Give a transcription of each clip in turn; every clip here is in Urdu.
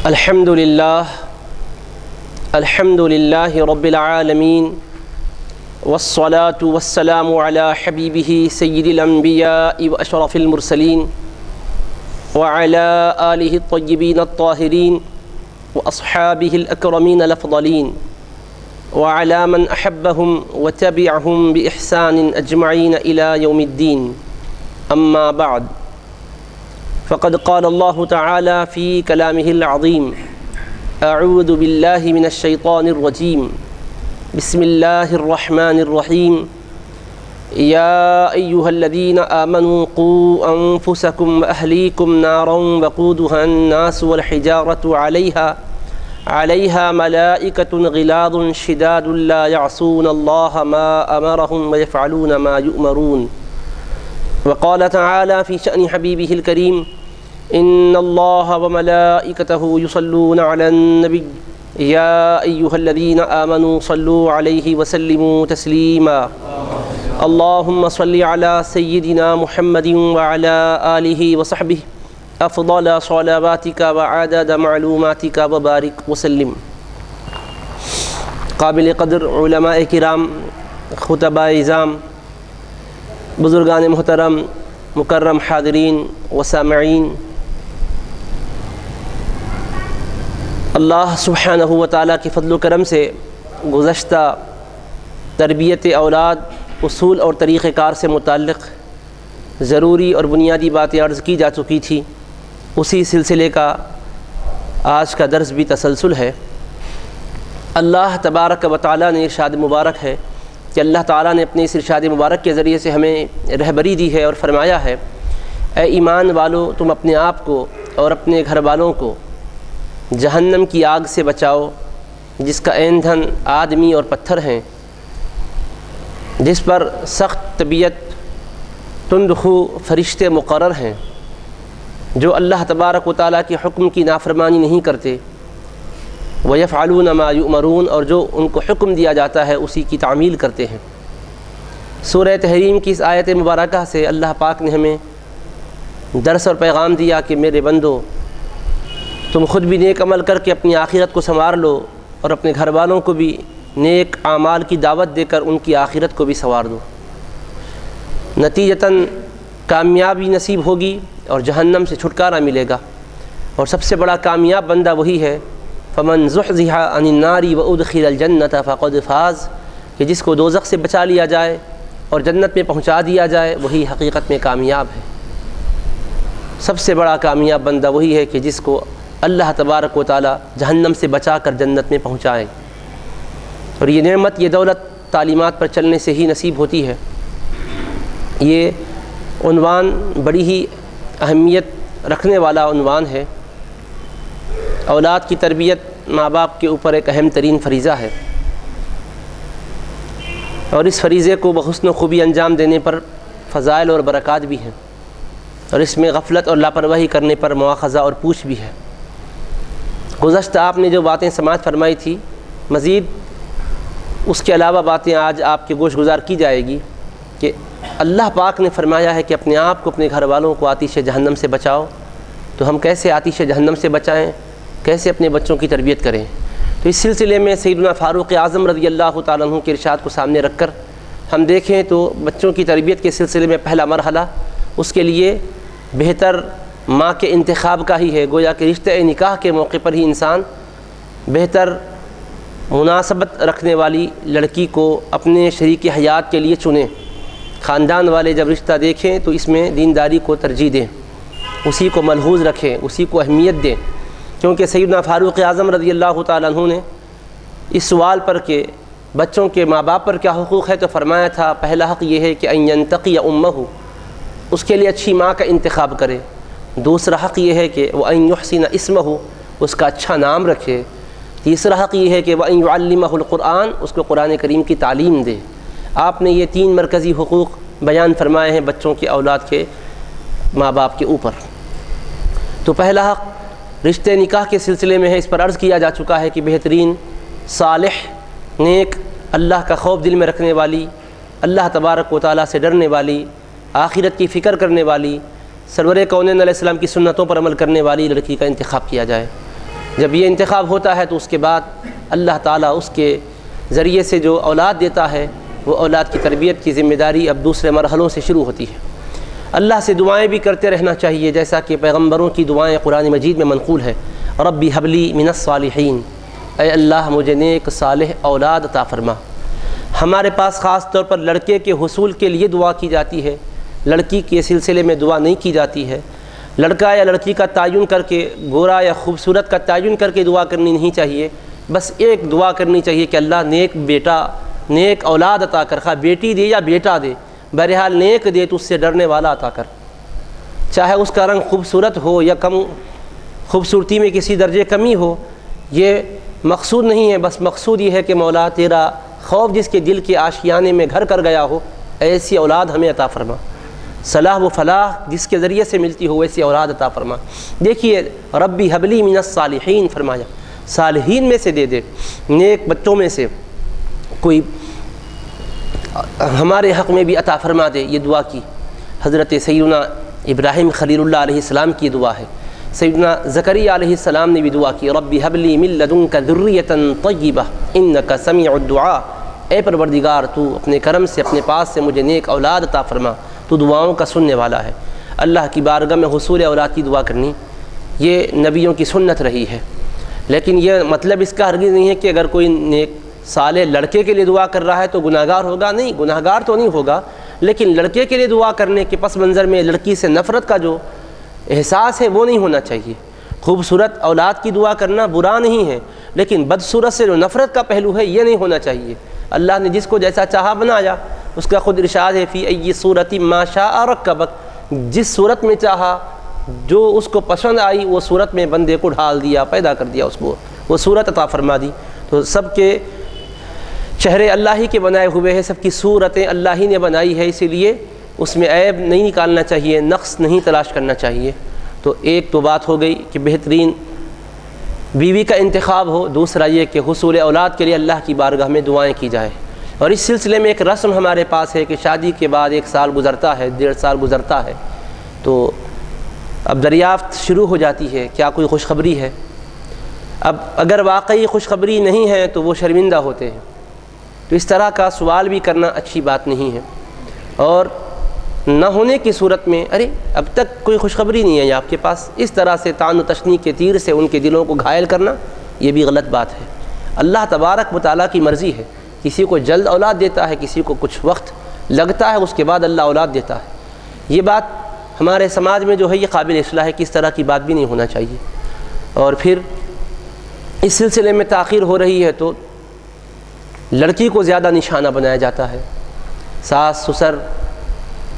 الحمد للہ رب العالمین والصلاة والسلام علی حبیبہ سید الانبیاء واشرف المرسلین وعلی آلہ الطیبین الطاہرین واصحابہ الاکرمین الافضلین وعلی من احبہم وتبعہم باحسان اجمعین الی یوم الدین اما بعد فقد قال الله تعالى في كلامه العظيم أعوذ بالله من الشيطان الرجيم بسم الله الرحمن الرحيم يا أيها الذين آمنوا قوا أنفسكم وأهليكم نارا وقودها الناس والحجارة عليها ملائكة غلاظ شداد لا يعصون الله ما أمرهم ويفعلون ما يؤمرون وقال تعالى في شأن حبيبه الكريم إن الله وملائكته يصلون على النبي يا أيها الذين آمنوا صلوا عليه وسلموا تسليما اللهم صل على سيدنا محمد وعلى آله وصحبه أفضل صلواتك وعدد معلوماتك وبارك وسلم. قابل قدر علماء کرام، خطباء اعظام، بزرگان محترم، مکرم حاضرین و سامعین، اللہ سبحانہ و تعالیٰ کے فضل و کرم سے گزشتہ تربیت اولاد اصول اور طریقہ کار سے متعلق ضروری اور بنیادی باتیں عرض کی جا چکی تھی. اسی سلسلے کا آج کا درس بھی تسلسل ہے. اللہ تبارک و تعالیٰ نے ارشاد مبارک ہے کہ اللہ تعالیٰ نے اپنے اس ارشاد مبارک کے ذریعے سے ہمیں رہبری دی ہے اور فرمایا ہے، اے ایمان والو، تم اپنے آپ کو اور اپنے گھر والوں کو جہنم کی آگ سے بچاؤ، جس کا ایندھن آدمی اور پتھر ہیں، جس پر سخت طبیعت تند خو فرشتے مقرر ہیں، جو اللہ تبارک و تعالیٰ کے حکم کی نافرمانی نہیں کرتے، وَيَفْعَلُونَ مَا يُؤْمَرُونَ، اور جو ان کو حکم دیا جاتا ہے اسی کی تعمیل کرتے ہیں. سورہ تحریم کی اس آیت مبارکہ سے اللہ پاک نے ہمیں درس اور پیغام دیا کہ میرے بندو، تم خود بھی نیک عمل کر کے اپنی آخرت کو سنوار لو اور اپنے گھر والوں کو بھی نیک اعمال کی دعوت دے کر ان کی آخرت کو بھی سنوار دو. نتیجتاً کامیابی نصیب ہوگی اور جہنم سے چھٹکارا ملے گا. اور سب سے بڑا کامیاب بندہ وہی ہے، فمن زحزح عن النار وادخل الجنۃ فقد فاز، کہ جس کو دوزخ سے بچا لیا جائے اور جنت میں پہنچا دیا جائے وہی حقیقت میں کامیاب ہے. سب سے بڑا کامیاب بندہ وہی ہے کہ جس کو اللہ تبارک و تعالی جہنم سے بچا کر جنت میں پہنچائیں. اور یہ نعمت، یہ دولت تعلیمات پر چلنے سے ہی نصیب ہوتی ہے. یہ عنوان بڑی ہی اہمیت رکھنے والا عنوان ہے. اولاد کی تربیت ماں باپ کے اوپر ایک اہم ترین فریضہ ہے، اور اس فریضے کو بحسن و خوبی انجام دینے پر فضائل اور برکات بھی ہیں، اور اس میں غفلت اور لاپرواہی کرنے پر مواخذہ اور پوچھ بھی ہے. گزشتہ آپ نے جو باتیں سماعت فرمائی تھی، مزید اس کے علاوہ باتیں آج آپ کے گوش گزار کی جائے گی کہ اللہ پاک نے فرمایا ہے کہ اپنے آپ کو، اپنے گھر والوں کو آتش جہنم سے بچاؤ. تو ہم کیسے آتش جہنم سے بچائیں، کیسے اپنے بچوں کی تربیت کریں؟ تو اس سلسلے میں سیدنا فاروق اعظم رضی اللہ تعالیٰ عنہ کے ارشاد کو سامنے رکھ کر ہم دیکھیں تو بچوں کی تربیت کے سلسلے میں پہلا مرحلہ اس کے لیے بہتر ماں کے انتخاب کا ہی ہے. گویا کہ رشتہ نکاح کے موقع پر ہی انسان بہتر مناسبت رکھنے والی لڑکی کو اپنے شریک حیات کے لیے چنیں. خاندان والے جب رشتہ دیکھیں تو اس میں دینداری کو ترجیح دیں، اسی کو ملحوظ رکھیں، اسی کو اہمیت دیں. کیونکہ سیدنا فاروق اعظم رضی اللہ تعالیٰ عنہ نے اس سوال پر کہ بچوں کے ماں باپ پر کیا حقوق ہے تو فرمایا تھا، پہلا حق یہ ہے کہ ان ینتقی امہ، اس کے لیے اچھی ماں کا انتخاب کرے. دوسرا حق یہ ہے کہ وان یحسن اسمہ، اس کا اچھا نام رکھے. تیسرا حق یہ ہے کہ وان یعلمہ القرآن، اس کو قرآن کریم کی تعلیم دے. آپ نے یہ 3 مرکزی حقوق بیان فرمائے ہیں بچوں کے، اولاد کے ماں باپ کے اوپر. تو پہلا حق رشتہ نکاح کے سلسلے میں ہے. اس پر عرض کیا جا چکا ہے کہ بہترین، صالح، نیک، اللہ کا خوف دل میں رکھنے والی، اللہ تبارک و تعالیٰ سے ڈرنے والی، آخرت کی فکر کرنے والی، سرور کونین علیہ السلام کی سنتوں پر عمل کرنے والی لڑکی کا انتخاب کیا جائے. جب یہ انتخاب ہوتا ہے تو اس کے بعد اللہ تعالیٰ اس کے ذریعے سے جو اولاد دیتا ہے وہ اولاد کی تربیت کی ذمہ داری اب دوسرے مرحلوں سے شروع ہوتی ہے۔ اللہ سے دعائیں بھی کرتے رہنا چاہیے، جیسا کہ پیغمبروں کی دعائیں قرآن مجید میں منقول ہے، ربی حبلی من الصالحین، اے اللہ مجھے نیک صالح اولاد عطا فرما۔ ہمارے پاس خاص طور پر لڑکے کے حصول کے لیے دعا کی جاتی ہے، لڑکی کے سلسلے میں دعا نہیں کی جاتی ہے۔ لڑکا یا لڑکی کا تعین کر کے، گورا یا خوبصورت کا تعین کر کے دعا کرنی نہیں چاہیے، بس ایک دعا کرنی چاہیے کہ اللہ نیک بیٹا، نیک اولاد عطا کر، خواہ بیٹی دے یا بیٹا دے، بہرحال نیک دے تو اس سے ڈرنے والا عطا کر، چاہے اس کا رنگ خوبصورت ہو یا کم خوبصورتی میں کسی درجے کمی ہو، یہ مقصود نہیں ہے، بس مقصود یہ ہے کہ مولا تیرا خوف جس کے دل کے آشیانے میں گھر کر گیا ہو، ایسی اولاد ہمیں عطا فرما، صلاح و فلاح جس کے ذریعے سے ملتی ہو ویسی اولاد عطا فرما۔ دیکھیے ربی حبلی من الصالحین فرمایا، صالحین میں سے دے دے، نیک بچوں میں سے کوئی ہمارے حق میں بھی عطا فرما دے، یہ دعا کی۔ حضرت سیدنا ابراہیم خلیل اللہ علیہ السلام کی دعا ہے، سیدنا زکریا علیہ السلام نے بھی دعا کی، ربی حبلی من لدنک ذریۃ طیبہ انک سمیع الدعاء، اے پروردگار تو اپنے کرم سے اپنے پاس سے مجھے نیک اولاد عطا فرما، تو دعاؤں کا سننے والا ہے۔ اللہ کی بارگاہ میں حصول اولاد کی دعا کرنی یہ نبیوں کی سنت رہی ہے، لیکن یہ مطلب اس کا ہرگز نہیں ہے کہ اگر کوئی نیک صالح لڑکے کے لیے دعا کر رہا ہے تو گناہ گار ہوگا، نہیں، گناہ گار تو نہیں ہوگا، لیکن لڑکے کے لیے دعا کرنے کے پس منظر میں لڑکی سے نفرت کا جو احساس ہے وہ نہیں ہونا چاہیے۔ خوبصورت اولاد کی دعا کرنا برا نہیں ہے، لیکن بدصورت سے جو نفرت کا پہلو ہے یہ نہیں ہونا چاہیے۔ اللہ نے جس کو جیسا چاہا بنایا، اس کا خود ارشاد ہے فی ای صورت ما شاء رکبک، جس صورت میں چاہا، جو اس کو پسند آئی وہ صورت میں بندے کو ڈھال دیا، پیدا کر دیا، اس کو وہ صورت عطا فرما دی۔ تو سب کے چہرے اللہ ہی کے بنائے ہوئے ہیں، سب کی صورتیں اللہ ہی نے بنائی ہے، اسی لیے اس میں عیب نہیں نکالنا چاہیے، نقص نہیں تلاش کرنا چاہیے۔ تو ایک تو بات ہو گئی کہ بہترین بیوی کا انتخاب ہو، دوسرا یہ کہ حصول اولاد کے لیے اللہ کی بارگاہ میں دعائیں کی جائے۔ اور اس سلسلے میں ایک رسم ہمارے پاس ہے کہ شادی کے بعد 1 سال گزرتا ہے، 1.5 سال گزرتا ہے، تو اب دریافت شروع ہو جاتی ہے کیا کوئی خوشخبری ہے۔ اب اگر واقعی خوشخبری نہیں ہے تو وہ شرمندہ ہوتے ہیں، تو اس طرح کا سوال بھی کرنا اچھی بات نہیں ہے۔ اور نہ ہونے کی صورت میں ارے اب تک کوئی خوشخبری نہیں ہے آپ کے پاس، اس طرح سے طعن و تشنیع کے تیر سے ان کے دلوں کو گھائل کرنا یہ بھی غلط بات ہے۔ اللہ تبارک و تعالیٰ کی مرضی ہے، کسی کو جلد اولاد دیتا ہے، کسی کو کچھ وقت لگتا ہے، اس کے بعد اللہ اولاد دیتا ہے۔ یہ بات ہمارے سماج میں جو ہے یہ قابل اصلاح ہے کہ اس طرح کی بات بھی نہیں ہونا چاہیے۔ اور پھر اس سلسلے میں تاخیر ہو رہی ہے تو لڑکی کو زیادہ نشانہ بنایا جاتا ہے، ساس سسر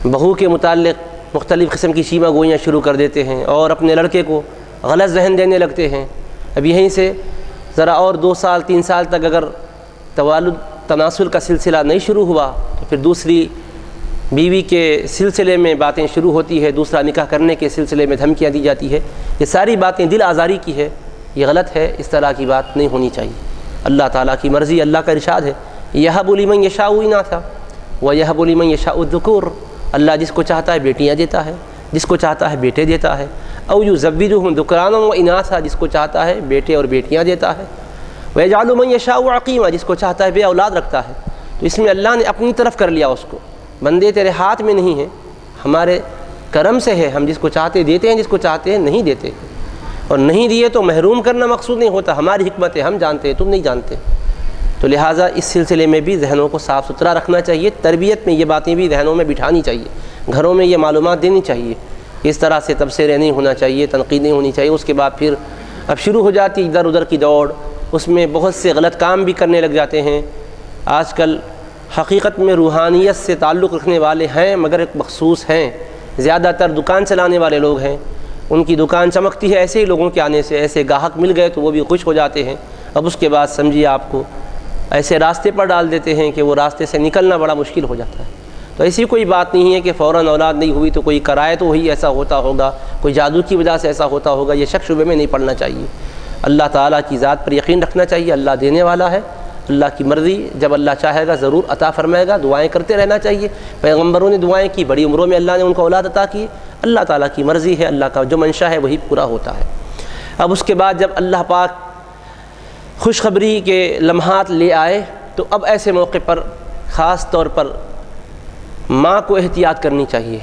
بہو کے متعلق مختلف قسم کی شیمہ گوئیاں شروع کر دیتے ہیں اور اپنے لڑکے کو غلط ذہن دینے لگتے ہیں۔ اب یہیں سے ذرا اور 2 سال 3 سال تک اگر توالد تناسل کا سلسلہ نہیں شروع ہوا تو پھر دوسری بیوی کے سلسلے میں باتیں شروع ہوتی ہے، دوسرا نکاح کرنے کے سلسلے میں دھمکیاں دی جاتی ہے۔ یہ ساری باتیں دل آزاری کی ہے، یہ غلط ہے، اس طرح کی بات نہیں ہونی چاہیے۔ اللہ تعالیٰ کی مرضی، اللہ کا ارشاد ہے یہب لمن یشاء اناثا ویہب لمن یشاء الذکور، اللہ جس کو چاہتا ہے بیٹیاں دیتا ہے، جس کو چاہتا ہے بیٹے دیتا ہے، او یزوجہم ذکرانا و اناثا، جس کو چاہتا ہے بیٹے اور بیٹیاں دیتا ہے، ویجعل من یشاء عقیما، جس کو چاہتا ہے بے اولاد رکھتا ہے۔ تو اس میں اللہ نے اپنی طرف کر لیا اس کو، بندے تیرے ہاتھ میں نہیں ہیں، ہمارے کرم سے ہے، ہم جس کو چاہتے دیتے ہیں، جس کو چاہتے ہیں نہیں دیتے، اور نہیں دیے تو محروم کرنا مقصود نہیں ہوتا، ہماری حکمت ہے، ہم جانتے ہیں تم نہیں جانتے۔ تو لہٰذا اس سلسلے میں بھی ذہنوں کو صاف ستھرا رکھنا چاہیے، تربیت میں یہ باتیں بھی ذہنوں میں بٹھانی چاہیے، گھروں میں یہ معلومات دینی چاہیے، اس طرح سے تبصرے نہیں ہونا چاہیے، تنقید نہیں ہونی چاہیے۔ اس کے بعد پھر اب شروع ہو جاتی ادھر ادھر کی دوڑ، اس میں بہت سے غلط کام بھی کرنے لگ جاتے ہیں۔ آج کل حقیقت میں روحانیت سے تعلق رکھنے والے ہیں مگر ایک مخصوص ہیں، زیادہ تر دکان چلانے والے لوگ ہیں، ان کی دکان چمکتی ہے ایسے ہی لوگوں کے آنے سے، ایسے گاہک مل گئے تو وہ بھی خوش ہو جاتے ہیں۔ اب اس کے بعد سمجھیے آپ کو ایسے راستے پر ڈال دیتے ہیں کہ وہ راستے سے نکلنا بڑا مشکل ہو جاتا ہے۔ تو ایسی کوئی بات نہیں ہے کہ فوراً اولاد نہیں ہوئی تو کوئی کرائے تو وہی ایسا ہوتا ہوگا، کوئی جادو کی وجہ سے ایسا ہوتا ہوگا، یہ شک شبے میں نہیں پڑنا چاہیے۔ اللہ تعالیٰ کی ذات پر یقین رکھنا چاہیے، اللہ دینے والا ہے، اللہ کی مرضی، جب اللہ چاہے گا ضرور عطا فرمائے گا، دعائیں کرتے رہنا چاہیے۔ پیغمبروں نے دعائیں کی، بڑی عمروں میں اللہ نے ان کو اولاد عطا کی، اللہ تعالیٰ کی مرضی ہے، اللہ کا جو منشا ہے وہی پورا ہوتا ہے۔ اب اس کے بعد جب اللہ پاک خوشخبری کے لمحات لے آئے تو اب ایسے موقع پر خاص طور پر ماں کو احتیاط کرنی چاہیے۔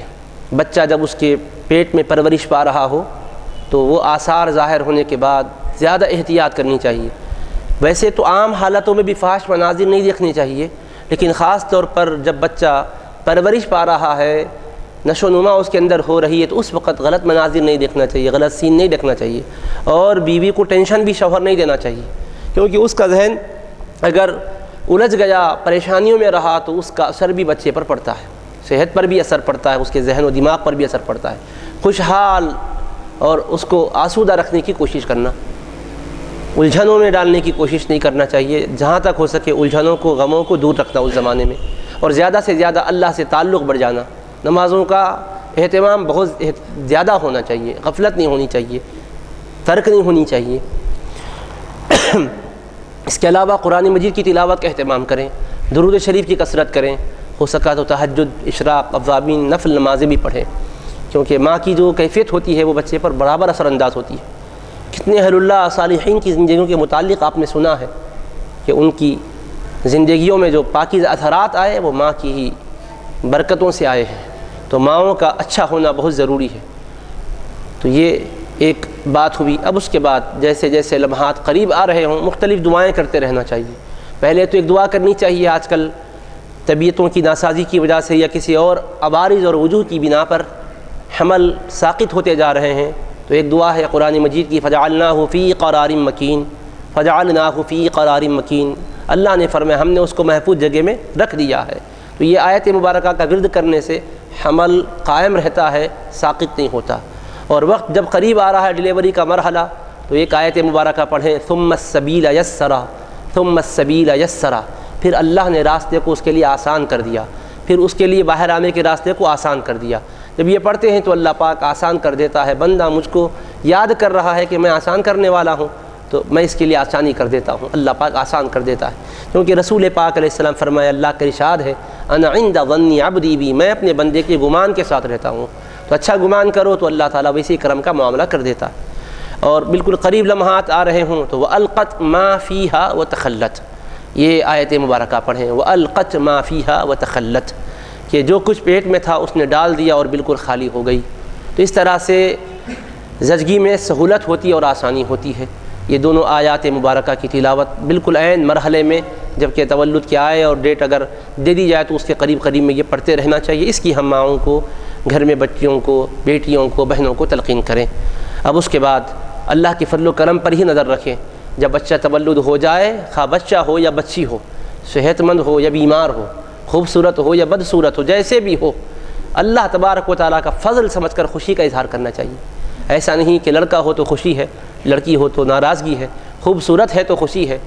بچہ جب اس کے پیٹ میں پرورش پا رہا ہو تو وہ آثار ظاہر ہونے کے بعد زیادہ احتیاط کرنی چاہیے۔ ویسے تو عام حالتوں میں بھی فحش مناظر نہیں دیکھنے چاہیے، لیکن خاص طور پر جب بچہ پرورش پا رہا ہے، نشو و نما اس کے اندر ہو رہی ہے، تو اس وقت غلط مناظر نہیں دیکھنا چاہیے، غلط سین نہیں دیکھنا چاہیے، اور بیوی کو ٹینشن بھی شوہر نہیں دینا چاہیے، کیونکہ اس کا ذہن اگر الجھ گیا، پریشانیوں میں رہا، تو اس کا اثر بھی بچے پر پڑتا ہے، صحت پر بھی اثر پڑتا ہے، اس کے ذہن و دماغ پر بھی اثر پڑتا ہے۔ خوشحال اور اس کو آسودہ رکھنے کی کوشش کرنا، الجھنوں میں ڈالنے کی کوشش نہیں کرنا چاہیے۔ جہاں تک ہو سکے الجھنوں کو، غموں کو دور رکھنا اس زمانے میں، اور زیادہ سے زیادہ اللہ سے تعلق بڑھ جانا۔ نمازوں کا اہتمام بہت زیادہ ہونا چاہیے، غفلت نہیں ہونی چاہیے، ترک نہیں ہونی چاہیے۔ اس کے علاوہ قرآن مجید کی تلاوت کا اہتمام کریں، درود شریف کی کثرت کریں، ہو سکا تو تہجد، اشراق، اوابین، نفل نمازیں بھی پڑھیں، کیونکہ ماں کی جو کیفیت ہوتی ہے وہ بچے پر برابر اثر انداز ہوتی ہے۔ کتنے اہل اللہ صالحین کی زندگیوں کے متعلق آپ نے سنا ہے کہ ان کی زندگیوں میں جو پاکیزہ اثرات آئے وہ ماں کی ہی برکتوں سے آئے ہیں، تو ماؤں کا اچھا ہونا بہت ضروری ہے۔ تو یہ ایک بات ہوئی۔ اب اس کے بعد جیسے جیسے لمحات قریب آ رہے ہوں، مختلف دعائیں کرتے رہنا چاہیے۔ پہلے تو ایک دعا کرنی چاہیے، آج کل طبیعتوں کی ناسازی کی وجہ سے یا کسی اور عوارض اور وجوہ کی بنا پر حمل ساقط ہوتے جا رہے ہیں، تو ایک دعا ہے قرآن مجید کی، فَجَعَلْنَاهُ فِي قَرَارٍ مَكِينٍ، فَجَعَلْنَاهُ فِي قَرَارٍ مَكِينٍ، اللہ نے فرمایا ہم نے اس کو محفوظ جگہ میں رکھ دیا ہے۔ تو یہ آیت مبارکہ کا ورد کرنے سے حمل قائم رہتا ہے، ساقط نہیں ہوتا۔ اور وقت جب قریب آ رہا ہے ڈیلیوری کا مرحلہ، تو ایک آیت مبارکہ پڑھیں، ثُمَّ السَّبِيلَ يَسَّرَا، ثُمَّ السَّبِيلَ يَسَّرَا، پھر اللہ نے راستے کو اس کے لیے آسان کر دیا، پھر اس کے لیے باہر آنے کے راستے کو آسان کر دیا۔ جب یہ پڑھتے ہیں تو اللہ پاک آسان کر دیتا ہے۔ بندہ مجھ کو یاد کر رہا ہے کہ میں آسان کرنے والا ہوں، تو میں اس کے لیے آسانی کر دیتا ہوں، اللہ پاک آسان کر دیتا ہے، کیونکہ رسول پاک علیہ السلام فرمایا، اللہ کا ارشاد ہے، انا عند ظن عبدی بی، میں اپنے بندے کے گمان کے ساتھ رہتا ہوں، تو اچھا گمان کرو تو اللہ تعالیٰ ویسے کرم کا معاملہ کر دیتا ہے۔ اور بالکل قریب لمحات آ رہے ہوں تو وَأَلْقَتْ مَا فِيهَا وَتَخَلَّتْ، یہ آیت مبارکہ پڑھیں، وَأَلْقَتْ مَا فِيهَا وَتَخَلَّتْ، کہ جو کچھ پیٹ میں تھا اس نے ڈال دیا اور بالکل خالی ہو گئی۔ تو اس طرح سے زچگی میں سہولت ہوتی ہے اور آسانی ہوتی ہے۔ یہ دونوں آیات مبارکہ کی تلاوت بالکل عین مرحلے میں جب کہ تولد کے آئے اور ڈیٹ اگر دے دی جائے تو اس کے قریب قریب میں یہ پڑھتے رہنا چاہیے۔ اس کی ہم ماؤں کو، گھر میں بچیوں کو، بیٹیوں کو، بہنوں کو تلقین کریں۔ اب اس کے بعد اللہ کے فضل و کرم پر ہی نظر رکھیں۔ جب بچہ تولد ہو جائے، خواہ بچہ ہو یا بچی ہو، صحت مند ہو یا بیمار ہو، خوبصورت ہو یا بدصورت ہو، جیسے بھی ہو، اللہ تبارک و تعالیٰ کا فضل سمجھ کر خوشی کا اظہار کرنا چاہیے۔ ایسا نہیں کہ لڑکا ہو تو خوشی ہے، لڑکی ہو تو ناراضگی ہے، خوبصورت ہے تو خوشی ہے،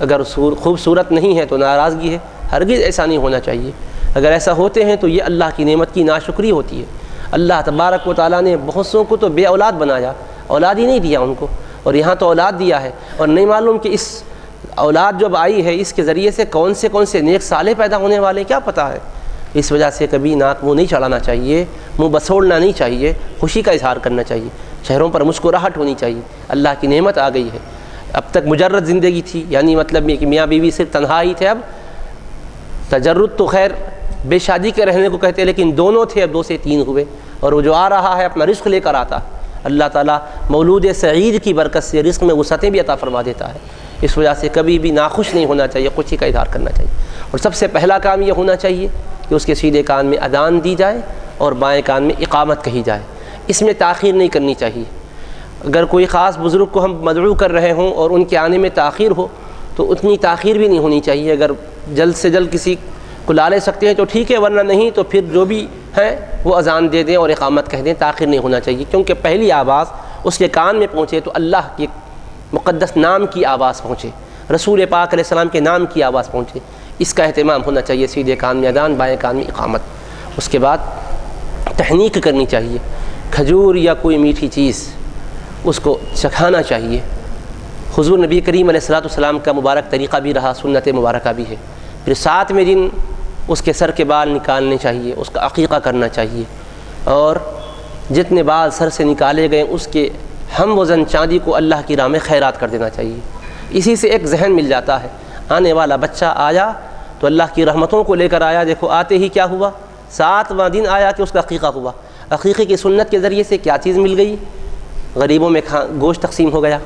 اگر خوبصورت نہیں ہے تو ناراضگی ہے، ہرگز ایسا نہیں ہونا چاہیے۔ اگر ایسا ہوتے ہیں تو یہ اللہ کی نعمت کی ناشکری ہوتی ہے۔ اللہ تبارک و تعالیٰ نے بہت سوں کو تو بے اولاد بنایا، اولاد ہی نہیں دیا ان کو، اور یہاں تو اولاد دیا ہے، اور نہیں معلوم کہ اس اولاد جب آئی ہے اس کے ذریعے سے کون سے نیک صالح پیدا ہونے والے، کیا پتہ ہے۔ اس وجہ سے کبھی ناک منہ نہیں چڑھانا چاہیے، منہ بسوڑنا نہیں چاہیے، خوشی کا اظہار کرنا چاہیے، چہروں پر مسکراہٹ ہونی چاہیے، اللہ کی نعمت آ گئی ہے۔ اب تک مجرد زندگی تھی، یعنی مطلب یہ کہ میاں بیوی صرف تنہا ہی تھے، اب تجرد تو خیر بے شادی کے رہنے کو کہتے ہیں، لیکن دونوں تھے، اب 2 سے 3 ہوئے، اور وہ جو آ رہا ہے اپنا رزق لے کر آتا ہے۔ اللہ تعالیٰ مولود سعید کی برکت سے رزق میں وسعتیں بھی عطا فرما دیتا ہے۔ اس وجہ سے کبھی بھی ناخوش نہیں ہونا چاہیے، خوشی کا اظہار کرنا چاہیے۔ اور سب سے پہلا کام یہ ہونا چاہیے کہ اس کے سیدھے کان میں اذان دی جائے اور بائیں کان میں اقامت کہی جائے، اس میں تاخیر نہیں کرنی چاہیے۔ اگر کوئی خاص بزرگ کو ہم مدعو کر رہے ہوں اور ان کے آنے میں تاخیر ہو تو اتنی تاخیر بھی نہیں ہونی چاہیے۔ اگر جلد سے جلد کسی کو لا لے سکتے ہیں تو ٹھیک ہے، ورنہ نہیں تو پھر جو بھی ہے وہ اذان دے دیں اور اقامت کہہ دیں، تاخیر نہیں ہونا چاہیے، کیونکہ پہلی آواز اس کے کان میں پہنچے تو اللہ کے مقدس نام کی آواز پہنچے، رسول پاک علیہ السلام کے نام کی آواز پہنچے، اس کا اہتمام ہونا چاہیے۔ سیدھے کان میں اذان، بائیں کان میں اقامت۔ اس کے بعد تحنیک کرنی چاہیے، کھجور یا کوئی میٹھی چیز اس کو چکھانا چاہیے۔ حضور نبی کریم علیہ السلام کا مبارک طریقہ بھی رہا، سنت مبارکہ بھی ہے۔ پھر 7ویں دن اس کے سر کے بال نکالنے چاہیے، اس کا عقیقہ کرنا چاہیے، اور جتنے بال سر سے نکالے گئے اس کے ہم وزن چاندی کو اللہ کی راہ میں خیرات کر دینا چاہیے۔ اسی سے ایک ذہن مل جاتا ہے، آنے والا بچہ آیا تو اللہ کی رحمتوں کو لے کر آیا، دیکھو آتے ہی کیا ہوا، 7واں دن آیا کہ اس کا عقیقہ ہوا۔ عقیقے کی سنت کے ذریعے سے کیا چیز مل گئی، غریبوں میں گوشت تقسیم ہو گیا،